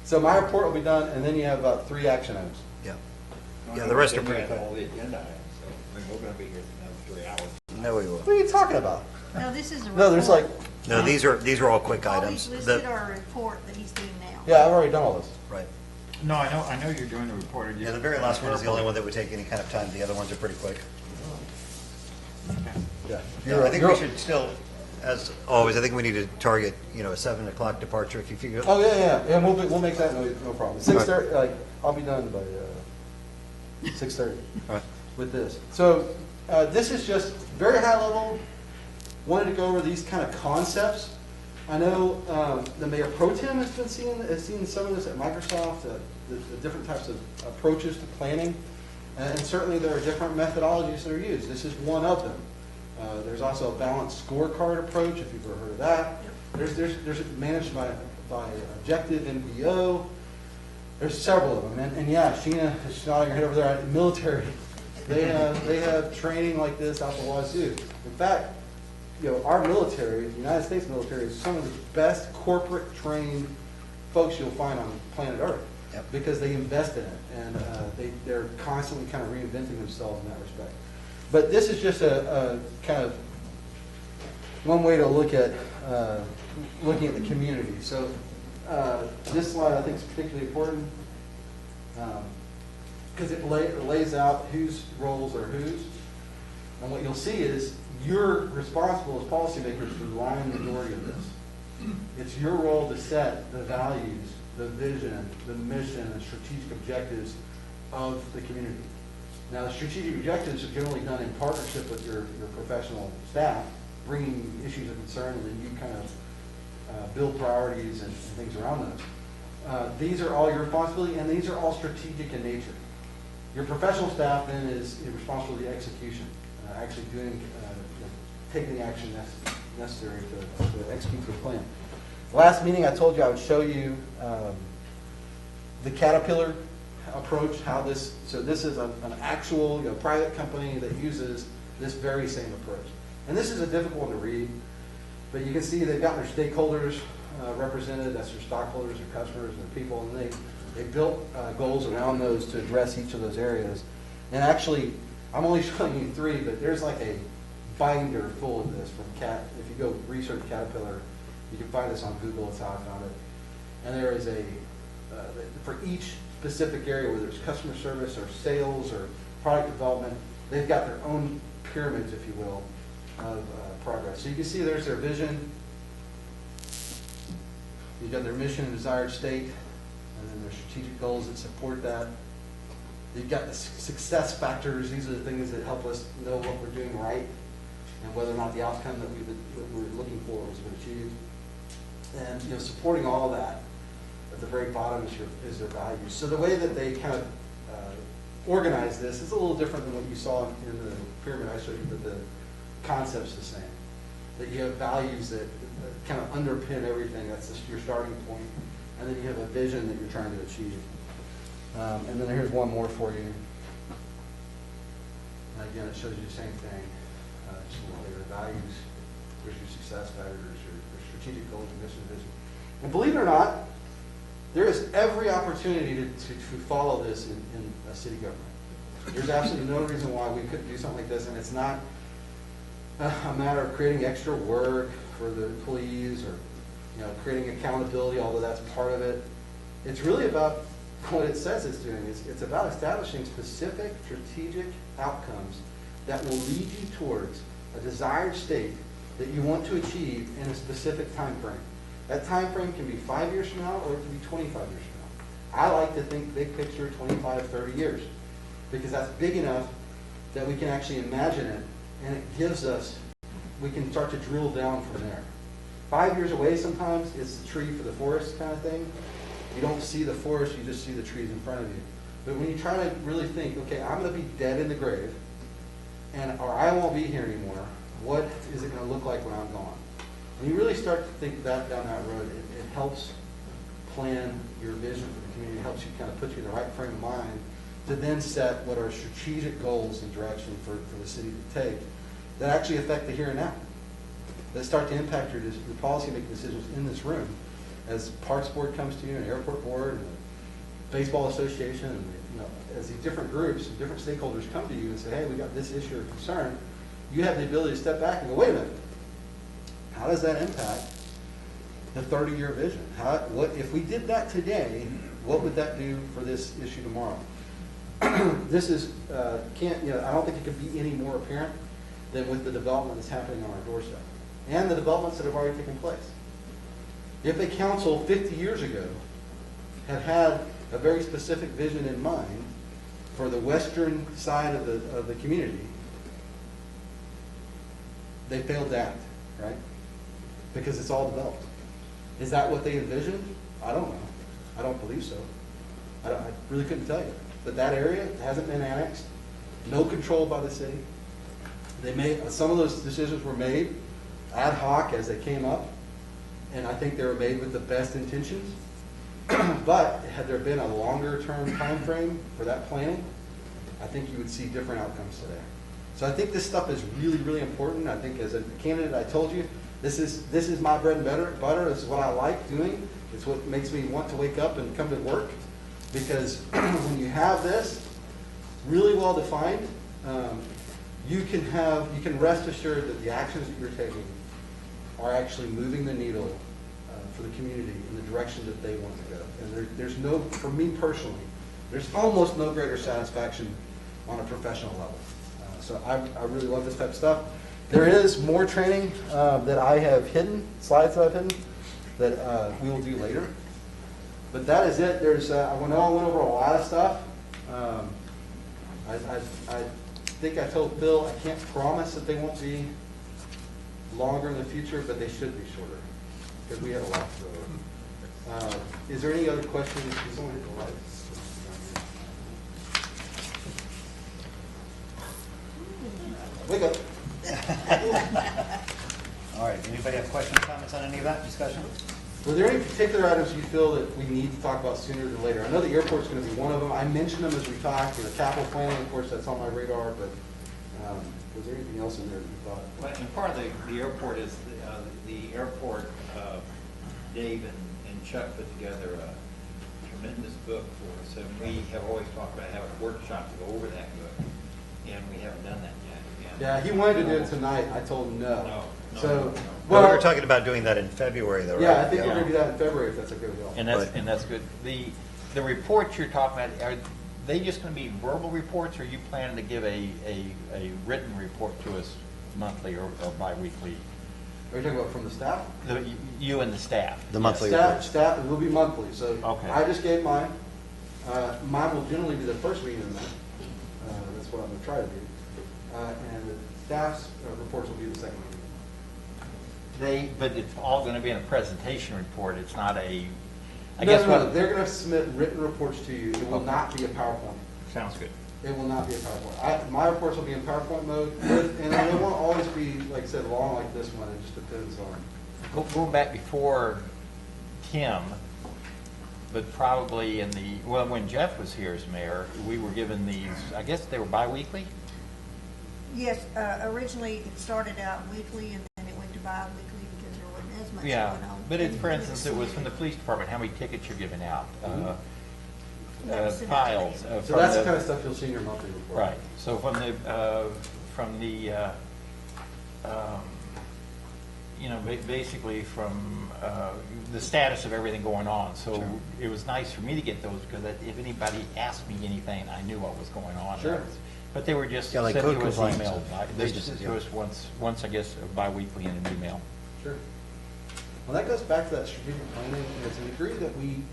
So my report will be done, and then you have about 3 action items. Yeah. Yeah, the rest are pretty quick. quick. All the agenda items, so I mean, we're gonna be here for another 3 hours. No, we will. What are you talking about? No, this is a report. No, there's like, No, these are all quick All items. these The- listed are a report that he's doing now. yeah, I've already done all this. Right. No, I know you're doing the report. Yeah, the very last one is the only one that would take any kind of time. The other ones are pretty quick. Yeah. Yeah, I think we should still, as always, I think we need to target, a 7 o'clock departure if you figure. Oh, yeah, and we'll make that no problem. 6:30, like, I'll be done by 6:30 All right. with this. So this is just very high level. Wanted to go over these kind of concepts. I know the Mayor Pro Tem has seen some of this at Microsoft, the different types of approaches to planning, and certainly there are different methodologies that are used. This is one of them. There's also a balanced scorecard approach, if you've ever heard of that. There's managed by Objective MBO. There's several of them, and yeah, Sheena is nodding her head over there. Military, they have training like this out the wazoo. In fact, our military, the United States military, is some of the best corporate trained folks you'll find on planet Earth. Yep. Because they invest in it, and they're constantly kind of reinventing themselves in that respect. But this is just a kind of one way to look at looking at the community. So this slide I think is particularly important because it lays out whose roles are whose, and what you'll see is you're responsible as policymakers for the line majority of this. It's your role to set the values, the vision, the mission, and strategic objectives of the community. Now, the strategic objectives are generally done in partnership with your professional staff, bringing issues of concern, and then you kind of build priorities and things around those. These are all your responsibility, and these are all strategic in nature. Your professional staff then is responsible for the execution, actually taking the action necessary to execute the plan. Last meeting, I told you I would show you the Caterpillar approach, so this is an actual private company that uses this very same approach. And this is a difficult one to read, but you can see they've got their stakeholders represented, that's their stockholders, their customers, their people, and they built goals around those to address each of those areas. And actually, I'm only showing you 3, but there's like a binder full of this from if you go research Caterpillar, you can find this on Google, it's how I found it. And there is for each specific area, whether it's customer service or sales or product development, they've got their own pyramids, if you will, of progress. So you can see there's their vision, you've got their mission and desired state, and then their strategic goals that support that. You've got the success factors, these are the things that help us know what we're doing right and whether or not the outcome that we were looking for was been achieved. And supporting all of that, at the very bottom is their values. So the way that they kind of organize this is a little different than what you saw in the pyramid I showed you, but the concept's the same. That you have values that kind of underpin everything, that's your starting point, and then you have a vision that you're trying to achieve. And then here's one more for you. Again, it shows you the same thing. Just a little later, values, there's your success factors, your strategic goals, your mission, vision. And believe it or not, there is every opportunity to follow this in a city government. There's absolutely no reason why we couldn't do something like this, and it's not a matter of creating extra work for the employees or creating accountability, although that's part of it. It's really about what it says it's doing. It's about establishing specific strategic outcomes that will lead you towards a desired state that you want to achieve in a specific time frame. That time frame can be 5 years from now, or it can be 25 years from now. I like to think big picture, 25, 30 years, because that's big enough that we can actually imagine it, and it gives us, we can start to drill down from there. 5 years away sometimes, it's the tree for the forest kind of thing. You don't see the forest, you just see the trees in front of you. But when you try to really think, okay, I'm going to be dead in the grave, or I won't be here anymore, what is it going to look like when I'm gone? When you really start to think that down that road, it helps plan your vision for the community. It helps you kind of put you in the right frame of mind to then set what are strategic goals and direction for the city to take that actually affect the here and now, that start to impact your policy-making decisions in this room. As Parks Board comes to you, and Airport Board, and the Baseball Association, and as these different groups, different stakeholders come to you and say, hey, we got this issue or concern, you have the ability to step back and go, wait a minute, how does that impact the 30-year vision? What if we did that today, what would that do for this issue tomorrow? This is, I don't think it could be any more apparent than with the development that's happening on our doorstep and the developments that have already taken place. If a council 50 years ago had a very specific vision in mind for the western side of the community, they failed to act, right? Because it's all developed. Is that what they envisioned? I don't know. I don't believe so. I really couldn't tell you. But that area hasn't been annexed. No control by the city. Some of those decisions were made ad hoc as they came up, and I think they were made with the best intentions. But had there been a longer-term time frame for that planning, I think you would see different outcomes today. So I think this stuff is really, really important. I think as a candidate, I told you, this is my bread and butter. This is what I like doing. It's what makes me want to wake up and come to work. Because when you have this really well defined, you can rest assured that the actions that you're taking are actually moving the needle for the community in the direction that they want to go. And there's no, for me personally, there's almost no greater satisfaction on a professional level. So I really love this type of stuff. There is more training that I have hidden, slides that I've hidden, that we will do later. But that is it. I went over a lot of stuff. I think I told Phil I can't promise that they won't be longer in the future, but they should be shorter because we have a lot to go over. Is there any other questions? Does someone hit the lights? Wake up. All right, anybody have questions, comments on any of that discussion? Were there any particular items you feel that we need to talk about sooner than later? I know the airport's going to be one of them. I mentioned them as we talked. Capital planning, of course, that's on my radar. But was there anything else in there that you thought? Well, and part of the airport is the airport. Dave and Chuck put together a tremendous book for us, and we have always talked about having a workshop to go over that book, and we haven't done that yet. Yeah, he wanted to do it tonight. I told him no. No. So, Well, we were talking about doing that in February, though, right? yeah, I think we're going to do that in February if that's okay with y'all. And that's good. The reports you're talking about, are they just going to be verbal reports, or are you planning to give a written report to us monthly or bi-weekly? Are you talking about from the staff? You and the staff. The monthly Staff, reports. staff, it will be monthly. So Okay. I just gave mine. Mine will generally be the first meeting of the month. That's what I'm going to try to do. And the staff's reports will be the second meeting. But it's all going to be in a presentation report. It's not a. No, they're going to submit written reports to you. It will not be a PowerPoint. Sounds good. It will not be a PowerPoint. My reports will be in PowerPoint mode, and they won't always be, like I said, long like this one. It just depends on. Going back before Tim, but probably when Jeff was here as mayor, we were given these, I guess they were bi-weekly? Yes, originally it started out weekly and then it went to bi-weekly because there wasn't as much Yeah, going on. but for instance, it was from the police department, how many tickets you're giving out, That was sent out files. today. So that's the kind of stuff you'll see in your monthly report. Right, so from the you know, basically from the status of everything going on. So Sure. it was nice for me to get those because if anybody asked me anything, I knew what was going on. Sure. But they were just Yeah, like sent code to us compliance emailed. of They businesses, sent yeah. to us once I guess bi-weekly in an email. Sure. Well, that goes back to that strategic planning, and it's an degree that we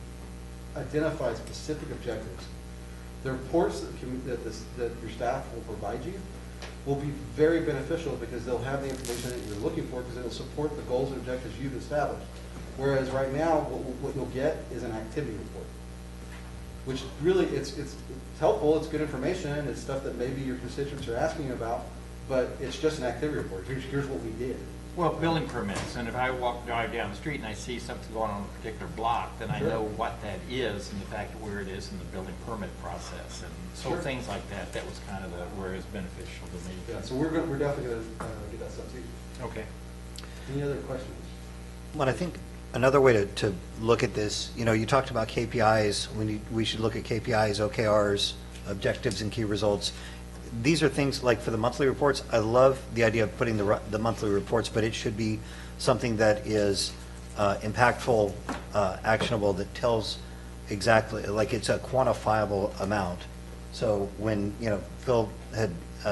identify specific objectives. The reports that your staff will provide you will be very beneficial because they'll have the information that you're looking for because it'll support the goals and objectives you've established. Whereas right now, what you'll get is an activity report, which really, it's helpful, it's good information, it's stuff that maybe your constituents are asking about, but it's just an activity report. Here's what we did. Well, building permits, and if I drive down the street and I see something going on a particular block, then I Sure. know what that is and the fact of where it is in the building permit process. And so Sure. things like that, that was kind of where it's beneficial to me. Yeah, so we're definitely gonna get that stuff to you. Okay. Any other questions? Well, I think another way to look at this, you know, you talked about KPIs, we should look at KPIs, OKRs, objectives and key results. These are things like for the monthly reports, I love the idea of putting the monthly reports, but it should be something that is impactful, actionable, that tells exactly, like it's a quantifiable amount. So when, you know, Phil had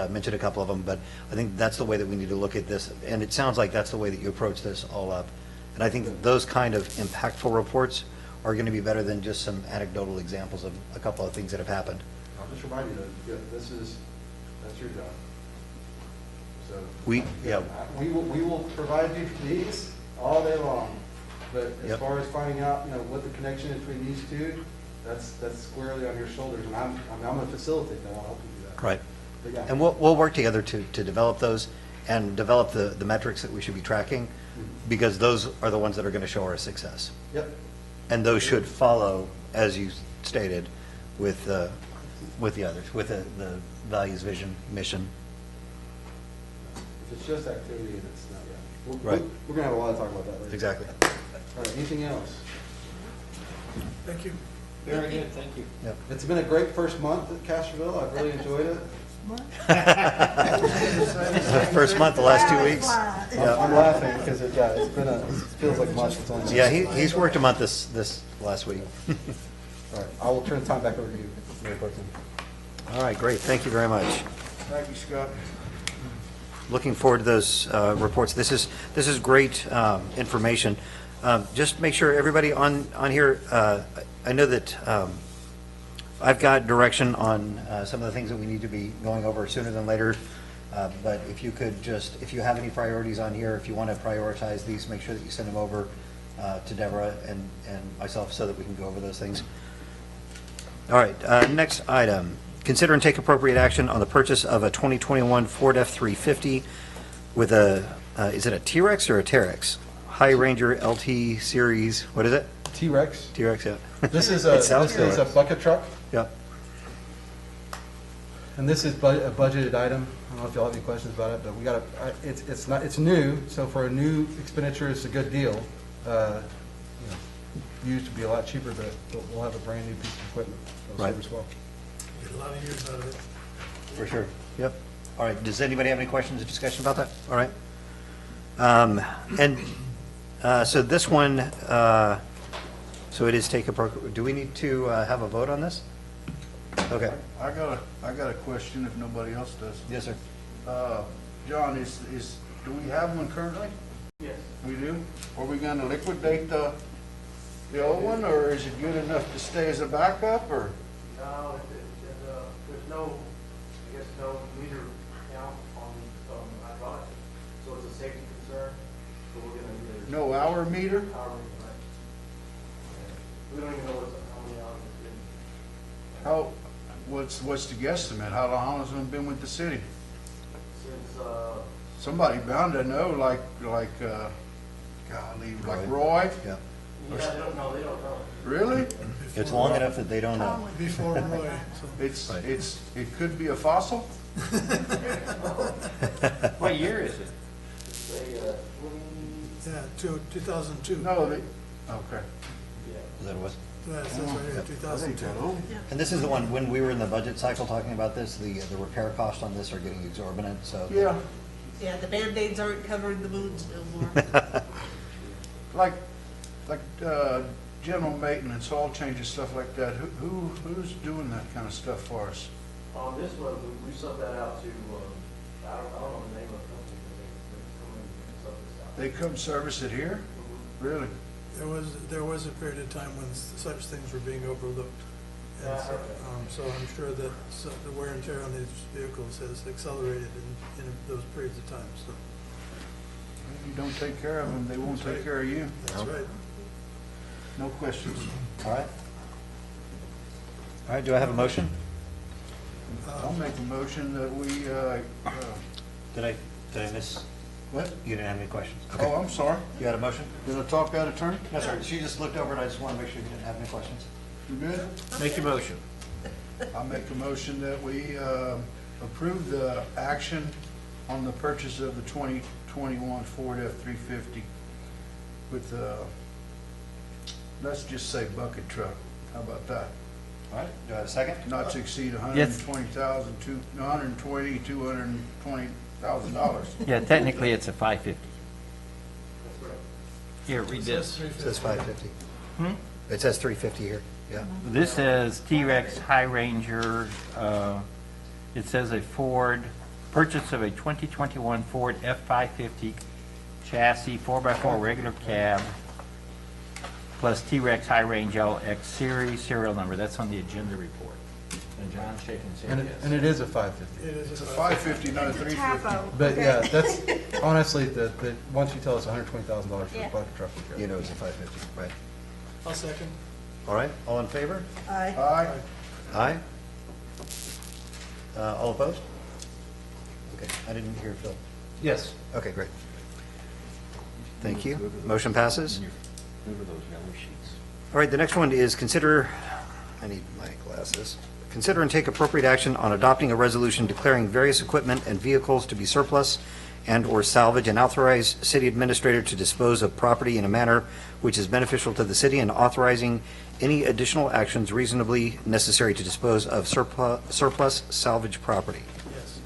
mentioned a couple of them, but I think that's the way that we need to look at this. And it sounds like that's the way that you approach this all up. And I think that those kind of impactful reports are going to be better than just some anecdotal examples of a couple of things that have happened. I'll just remind you that, that's your job. So. We We will provide you these all day long, but as Yep. far as finding out, you know, what the connection between these two, that's squarely on your shoulders, and I'm gonna facilitate that, I'll help you do that. Right. But yeah. And we'll work together to develop those and develop the metrics that we should be tracking, because those are the ones that are going to show our success. Yep. And those should follow, as you stated, with the others, with the values, vision, mission. If it's just activity, and it's not yet. Right. We're gonna have a lot to talk about that later. Exactly. All right, anything else? Thank you. Very good, thank you. Yep. It's been a great first month at Castroville, I've really enjoyed it. First month, the last 2 weeks. I'm laughing because it feels like months. It's only- Yeah, he's worked a month this last week. All right, I will turn the time back over to you, Mayor Pro Tem. All right, great. Thank you very much. Thank you, Scott. Looking forward to those reports. This is great information. Just make sure everybody on here, I know that I've got direction on some of the things that we need to be going over sooner than later. But if you could just, if you have any priorities on here, if you want to prioritize these, make sure that you send them over to Deborah and myself so that we can go over those things. All right, next item. Consider and take appropriate action on the purchase of a 2021 Ford F-350 with a, is it a T-Rex or a Terex? High Ranger LT Series, what is it? T-Rex. T-Rex, yeah. This is It sounds this is a good. bucket truck, Yep. and this is a budgeted item. I don't know if y'all have any questions about it, but we got it's new, so for a new expenditure, it's a good deal. You know, used to be a lot cheaper, but we'll have a brand new piece of equipment. It'll Right. serve us well. Get a lot of use out of it. For sure. Yep. All right, does anybody have any questions or discussion about that? All right. So this one, so it is take appropriate, do we need to have a vote on this? Okay. I got a question if nobody else does. Yes, sir. John, do we have one currently? Yes. We do? Are we gonna liquidate the old one, or is it good enough to stay as a backup, or? No, there's no, I guess, no meter count on hydraulics, so it's a safety concern, so we're gonna either. No hour meter? Power meter, right? We don't even know how many hours it's been What's the guesstimate? How long has it been with the city? since, Somebody bound to know, like, golly, like Roy? Yeah. they don't know. Really? It's long enough that they don't know. Before Roy, so. It could be a fossil? What year is it? They, Yeah, 2002. No, okay. Is that what it was? Yeah, it says right here, 2002. And this is the one, when we were in the budget cycle talking about this, the repair costs on this are getting exorbitant, so. Yeah. Yeah, the Band-Aids aren't covering the wounds no more. Like, general maintenance, oil changes, stuff like that, who's doing that kind of stuff for us? On this one, we subbed that out to, I don't know the name of the company, but they come in and sub this out. They come service it here? Really? There was a period of time when such things were being overlooked. And Yeah, so, okay. so I'm sure that the wear and tear on these vehicles has accelerated in those periods of time, so. You don't take care of them, they won't take care of you. That's right. No questions. All right. All right, do I have a motion? I'll make a motion that we, Did I miss? what? You didn't have any questions? Oh, I'm sorry. You had a motion? Did I talk out of turn? No, sir. She just looked over and I just want to make sure you didn't have any questions. You good? Make your motion. I'll make a motion that we approve the action on the purchase of the 2021 Ford F-350 with let's just say bucket truck. How about that? All right, do I have a second? Not to exceed Yes. $220,000. Yeah, technically it's a 550. That's right. Here, read this. It says 550. Hmm? It says 350 here, yeah. This says T-Rex High Ranger, it says a Ford, purchase of a 2021 Ford F-550 chassis, 4x4 regular cab, plus T-Rex High Range LX series serial number. That's on the agenda report. And John's shaking his head And yes. it is a 550. It is It's a 550, not a It's a 350. typo. But okay? yeah, that's, honestly, once you tell us $120,000 for Yeah. a bucket truck, we You care. know it's a 550, right. I'll second. All right, all in favor? Aye. Aye. Aye. All opposed? Okay, I didn't hear Phil. Yes. Okay, great. Thank you. Motion passes. All right, the next one is I need my glasses. Consider and take appropriate action on adopting a resolution declaring various equipment and vehicles to be surplus and/or salvage, and authorize city administrator to dispose of property in a manner which is beneficial to the city, and authorizing any additional actions reasonably necessary to dispose of surplus salvage property. Yes.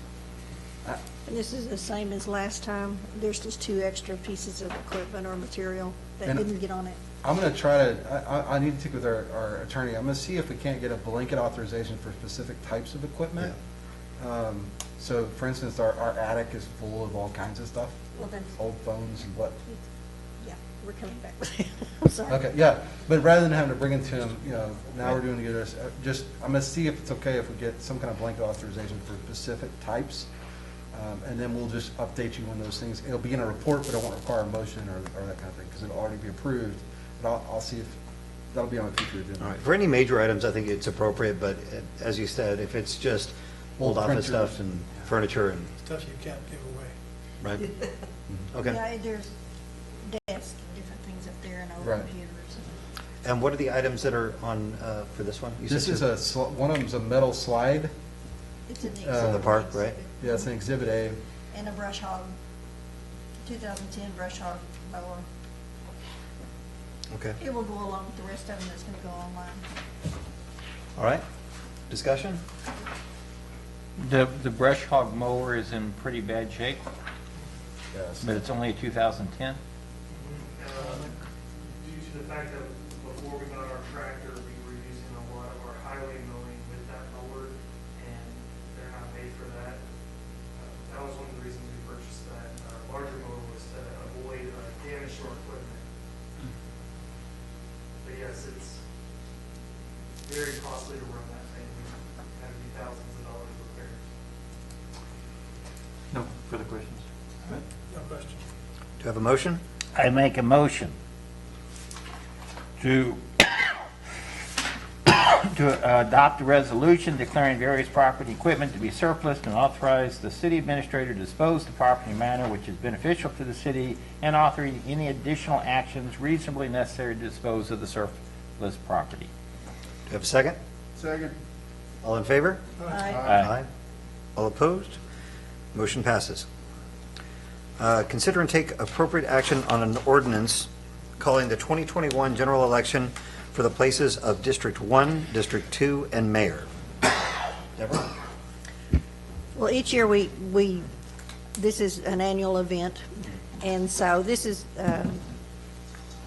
And this is the same as last time. There's just 2 extra pieces of equipment or material that And- didn't get on it. I'm gonna try to, I need to take with our attorney, I'm gonna see if we can't get a blanket authorization for specific types of equipment. So for instance, our attic is full of all kinds of stuff, Well, then, old phones and what. yeah, we're coming back with it. I'm sorry. Okay, yeah, but rather than having to bring it to him, now we're doing it, just, I'm gonna see if it's okay if we get some kind of blanket authorization for specific types. And then we'll just update you on those things. It'll be in a report, but it won't require a motion or that kind of thing, because it'll already be approved. But I'll see if, that'll be on a future agenda. All right, for any major items, I think it's appropriate, but as you said, if it's just old Old office printers. stuff and furniture and, Stuff you can't give away. right? Okay. Yeah, there's desks and different things up there and old Right. computers. And what are the items that are on, for this one? You said This is two? one of them's a metal slide. It's in the From the exhibit. park, right? Yeah, it's an Exhibit A. And a brush hog, 2010 brush hog mower. Okay, It will go along with the rest of them that's gonna go online. all right. Discussion? The brush hog mower is in pretty bad shape, Yes. but it's only a 2010. Due to the fact that before we got our tractor, we were using a lot of our highway mowing with that mower, and they're not made for that. That was one of the reasons we purchased that. Larger mower was to avoid damage to our equipment. But yes, it's very costly to run that thing. Had to be thousands of dollars repaired. No further questions? No question. Do you have a motion? I make a motion to adopt a resolution declaring various property equipment to be surplus and authorize the city administrator to dispose the property in a manner which is beneficial to the city, and authorizing any additional actions reasonably necessary to dispose of the surplus property. Do you have a second? Second. All in favor? Aye. Aye. All opposed? Motion passes. Consider and take appropriate action on an ordinance calling the 2021 general election for the places of District 1, District 2, and Mayor. Deborah? Well, each year we this is an annual event, and so this is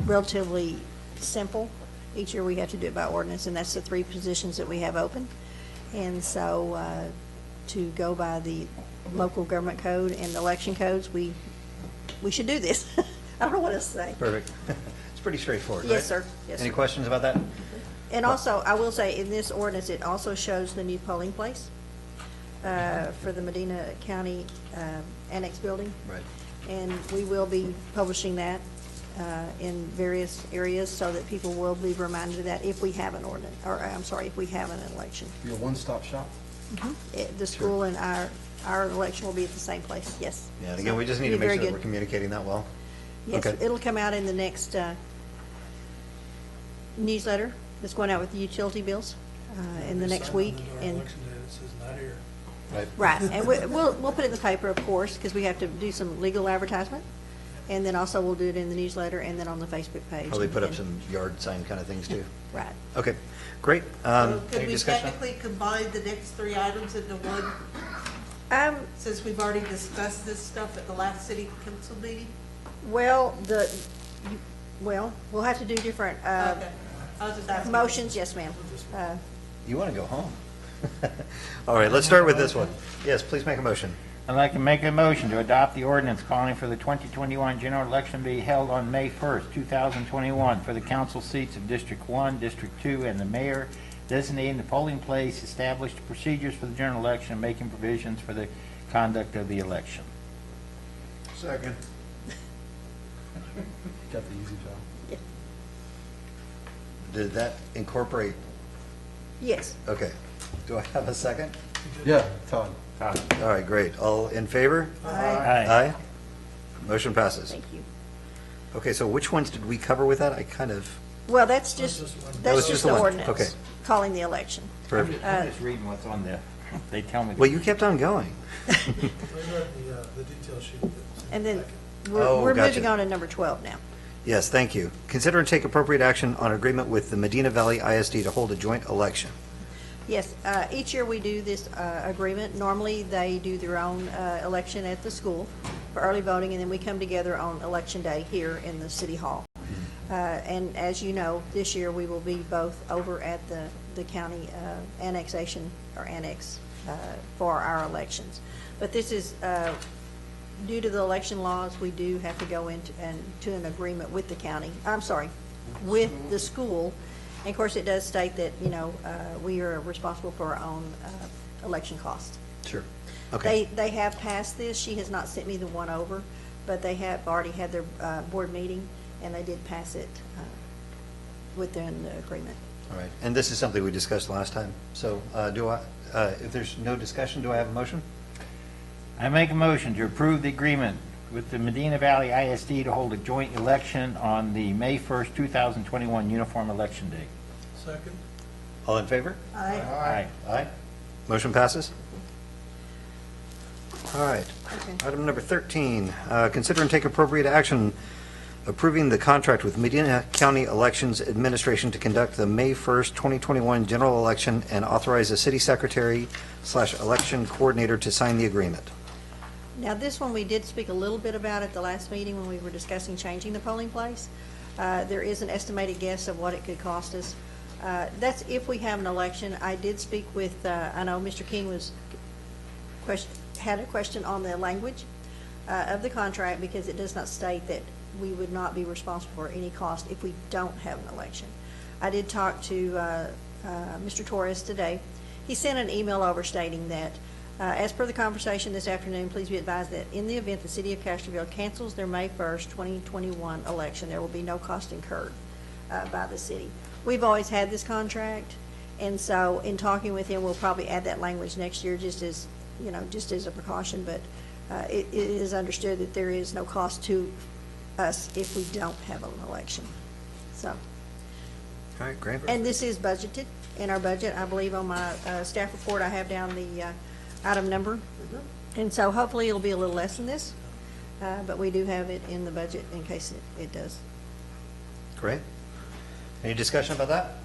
relatively simple. Each year we have to do it by ordinance, and that's the 3 positions that we have open. And so to go by the local government code and the election codes, we should do this. I don't know what else to say. Perfect. It's pretty straightforward, right? Yes, sir. Yes, Any sir. questions about that? And also, I will say, in this ordinance, it also shows the new polling place for the Medina County Annex Building. Right. And we will be publishing that in various areas so that people will be reminded of that if we have an ordinance, or I'm sorry, if we have an election. Be a one-stop shop. The school and our election will be at the same place, yes. Yeah, and again, we just need to Be make very sure that good. we're communicating that well. Yes, Okay. it'll come out in the next newsletter that's going out with the utility bills in the next week. Sign on And our election day that says not here. right, and we'll put it in the paper, of course, because we have to do some legal advertisement. And then also we'll do it in the newsletter and then on the Facebook page. Probably put up And- some yard sign kind of things too. Right. Okay, great. So could Any we discussion? technically combine the next 3 items into one, since we've already discussed this stuff at the last city council meeting? Well, we'll have to do different Okay. I was just asking. motions, yes, ma'am. You want to go home? All right, let's start with this one. Yes, please make a motion. I'd like to make a motion to adopt the ordinance calling for the 2021 general election to be held on May 1st, 2021 for the council seats of District 1, District 2, and the mayor, designating the polling place, established procedures for the general election, and making provisions for the conduct of the election. Second. Got the easy job. Did that incorporate? Yes. Okay. Do I have a second? Yeah, Todd. All right, great. All in favor? Aye. Motion passes. Thank you. Okay, so which ones did we cover with that? I kind of, Well, that's just, was that's just just the the one. ordinance. Okay. Calling the election. perfect. I'm just reading what's on there. They tell me. Well, you kept on going. They read the detail sheet. that's in And the then packet. we're gotcha. moving on to number 12 now. Yes, thank you. Consider and take appropriate action on agreement with the Medina Valley ISD to hold a joint election. Yes, each year we do this agreement. Normally, they do their own election at the school for early voting, and then we come together on election day here in the city hall. And as you know, this year we will be both over at the county annexation or annex for our elections. But this is, due to the election laws, we do have to go into an agreement with the county, I'm sorry, with the school. And of course, it does state that, we are responsible for our own election costs. Sure. Okay. They have passed this. She has not sent me the one over, but they have already had their board meeting, and they did pass it within the agreement. All right. And this is something we discussed last time. So if there's no discussion, do I have a motion? I make a motion to approve the agreement with the Medina Valley ISD to hold a joint election on the May 1st, 2021 uniform election day. Second? All in favor? Aye. Aye. Aye. Motion passes. All right. Okay. Item number 13, consider and take appropriate action approving the contract with Medina County Elections Administration to conduct the May 1st, 2021 general election and authorize the city secretary/election coordinator to sign the agreement. Now, this one, we did speak a little bit about at the last meeting when we were discussing changing the polling place. There is an estimated guess of what it could cost us. That's if we have an election. I did speak with, I know Mr. King had a question on the language of the contract, because it does not state that we would not be responsible for any cost if we don't have an election. I did talk to Mr. Torres today. He sent an email over stating that, as per the conversation this afternoon, please be advised that in the event the city of Castroville cancels their May 1st, 2021 election, there will be no cost incurred by the city. We've always had this contract, and so in talking with him, we'll probably add that language next year just as a precaution, but it is understood that there is no cost to us if we don't have an election. So, All right, great. and this is budgeted in our budget. I believe on my staff report, I have down the item number. And so hopefully it'll be a little less than this, but we do have it in the budget in case it does. Great. Any discussion about that?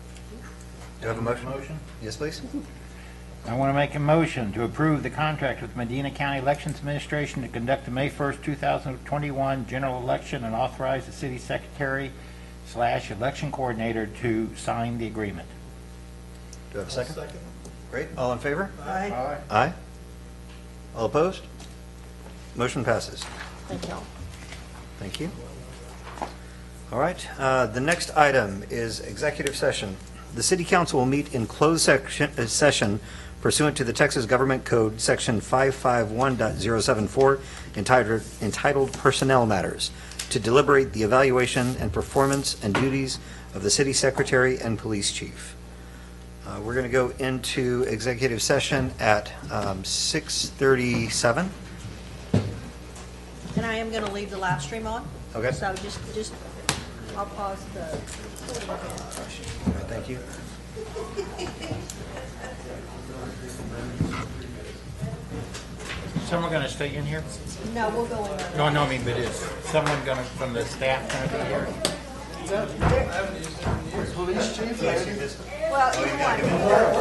Do you have a motion? Motion? Yes, please. I want to make a motion to approve the contract with Medina County Elections Administration to conduct the May 1st, 2021 general election and authorize the city secretary/election coordinator to sign the agreement. Do I have a second? Great. All in favor? Aye. Aye. All opposed? Motion passes. Thank y'all. Thank you. All right, the next item is executive session. The city council will meet in closed session pursuant to the Texas Government Code, Section 551.074, entitled Personnel Matters, to deliberate the evaluation and performance and duties of the city secretary and police chief. We're going to go into executive session at 6:37. And I am going to leave the live stream on. Okay. So just, I'll pause the. All right, thank you. Someone going to stay in here? No, we'll go in there. No, I mean, but is someone going to, from the staff going to be here? Police chief, lady? Well, either one.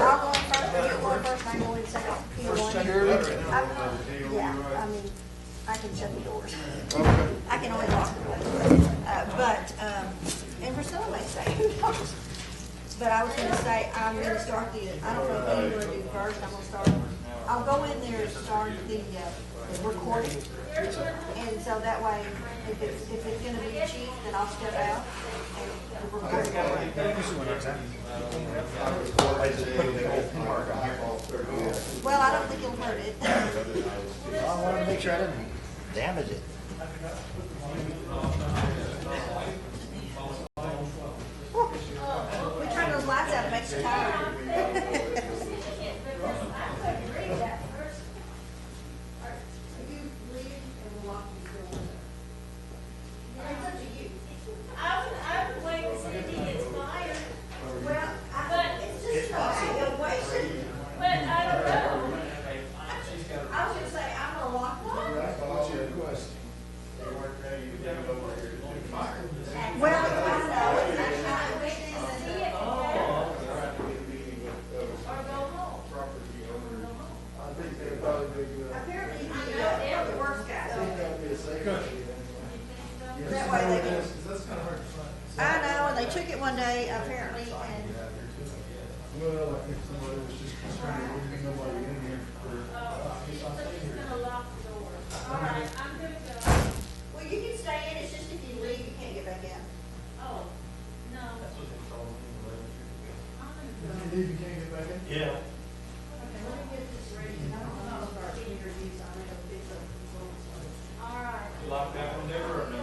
I'll go in first, you go in first, I go in second. Either one. Yeah, I mean, I can shut the doors. I can only lock the doors. And Priscilla may say, who knows? But I was gonna say, I'm gonna start I don't know what you're gonna do first, I'll go in there and start the recording. And so that way, if it's gonna be cheap, then I'll step out and record. Well, I don't think it'll hurt it. I wanted to make sure I didn't damage it. We turn those lights out, it makes you tired. I know, and they took it one day, apparently, and Well, I think somebody was just concerned there wouldn't be nobody in here for. well, you can stay in, it's just if you leave, you can't get back in. If you leave, you can't get back in? Yeah. Okay, let me get this ready. I don't know if our interviews, I know it's Lock that one there or no?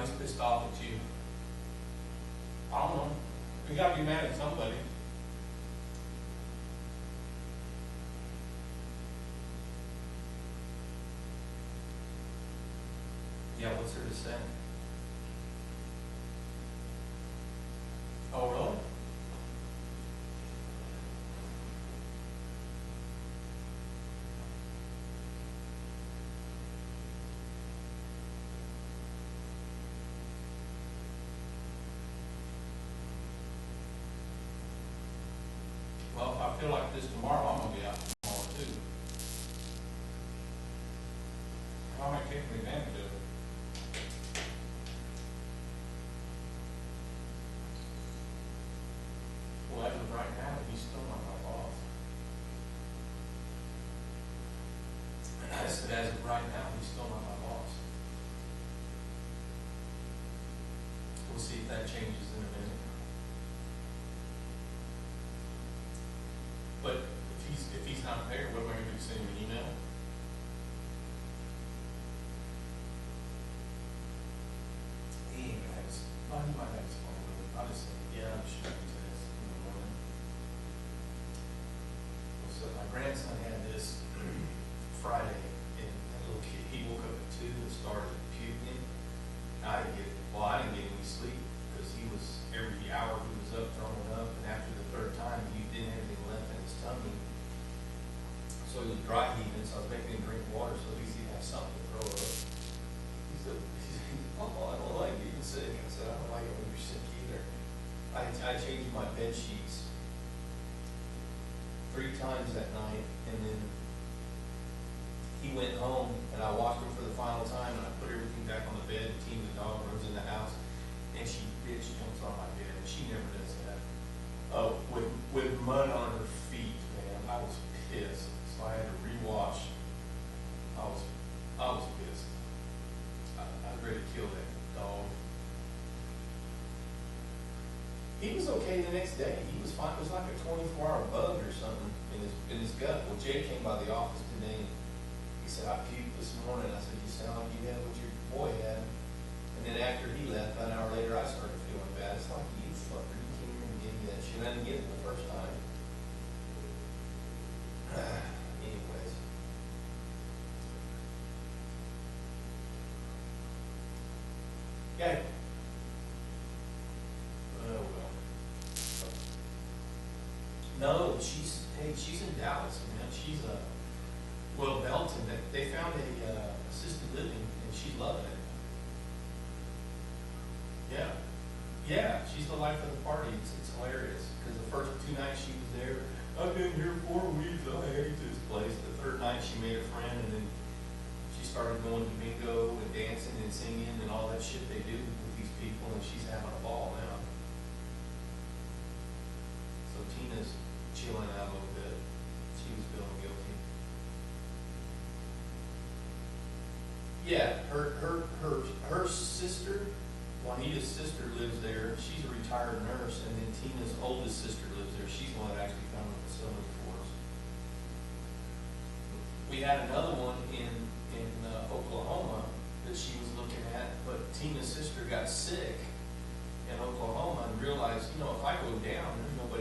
he's pissed off at you. I don't know. You gotta be mad at somebody. Yeah, what's there to say? Oh, really? Well, if I feel like this tomorrow, I'm gonna be out tomorrow too. How am I taking advantage of it? Well, as of right now, he's still not my boss. I said, as of right now, he's still not my boss. We'll see if that changes in a minute. But if he's not there, what am I gonna do, send him an email? He ain't gonna have his, well, he might have his phone with him. I'll just say, yeah, I'm sure he says in the morning. So my grandson had this Friday, and that little kid, he woke up at 2 and started puking. I didn't get any sleep, because he was, every hour he was up, throwing up, and after the third time, he didn't have anything left in his tummy. So he was dry heaving, so I was making him drink water, so at least he'd have something to throw up. He said, oh, I don't like being sick. I said, I don't like it when you're sick either. I changed my bed sheets 3 times that night, and then he went home, and I washed him for the final time, and I put everything back on the bed. Tina, the dog, runs in the house, and she jumps on my bed, and she never does that. Oh, with mud on her feet, man, I was pissed. So I had to rewash. I was pissed. I was ready to kill that dog. He was okay the next day. He was fine. It was like a 24-hour bug or something in his gut. Well, Jay came by the office today, and he said, I puked this morning. I said, you sound like you had what your boy had. And then after he left, about an hour later, I started feeling bad. It's like, you fucker, you came here and gave me that shit. I didn't get it the first time. Anyways. Okay. Oh, well. No, she's in Dallas, man. She's Belton. They found a assisted living, and she's loving it. Yeah, she's the life of the party. It's hilarious, because the first 2 nights she was there, I've been here 4 weeks, I hate this place. The third night she made a friend, and then she started going to bingo and dancing and singing and all that shit they do with these people, and she's having a ball now. So Tina's chilling out a little bit. She was feeling guilty. Yeah, her sister, Juanita's sister, lives there. She's a retired nurse, and then Tina's oldest sister lives there. She's the one that actually found the facility for us. We had another one in Oklahoma that she was looking at, but Tina's sister got sick in Oklahoma and realized, if I go down, there's nobody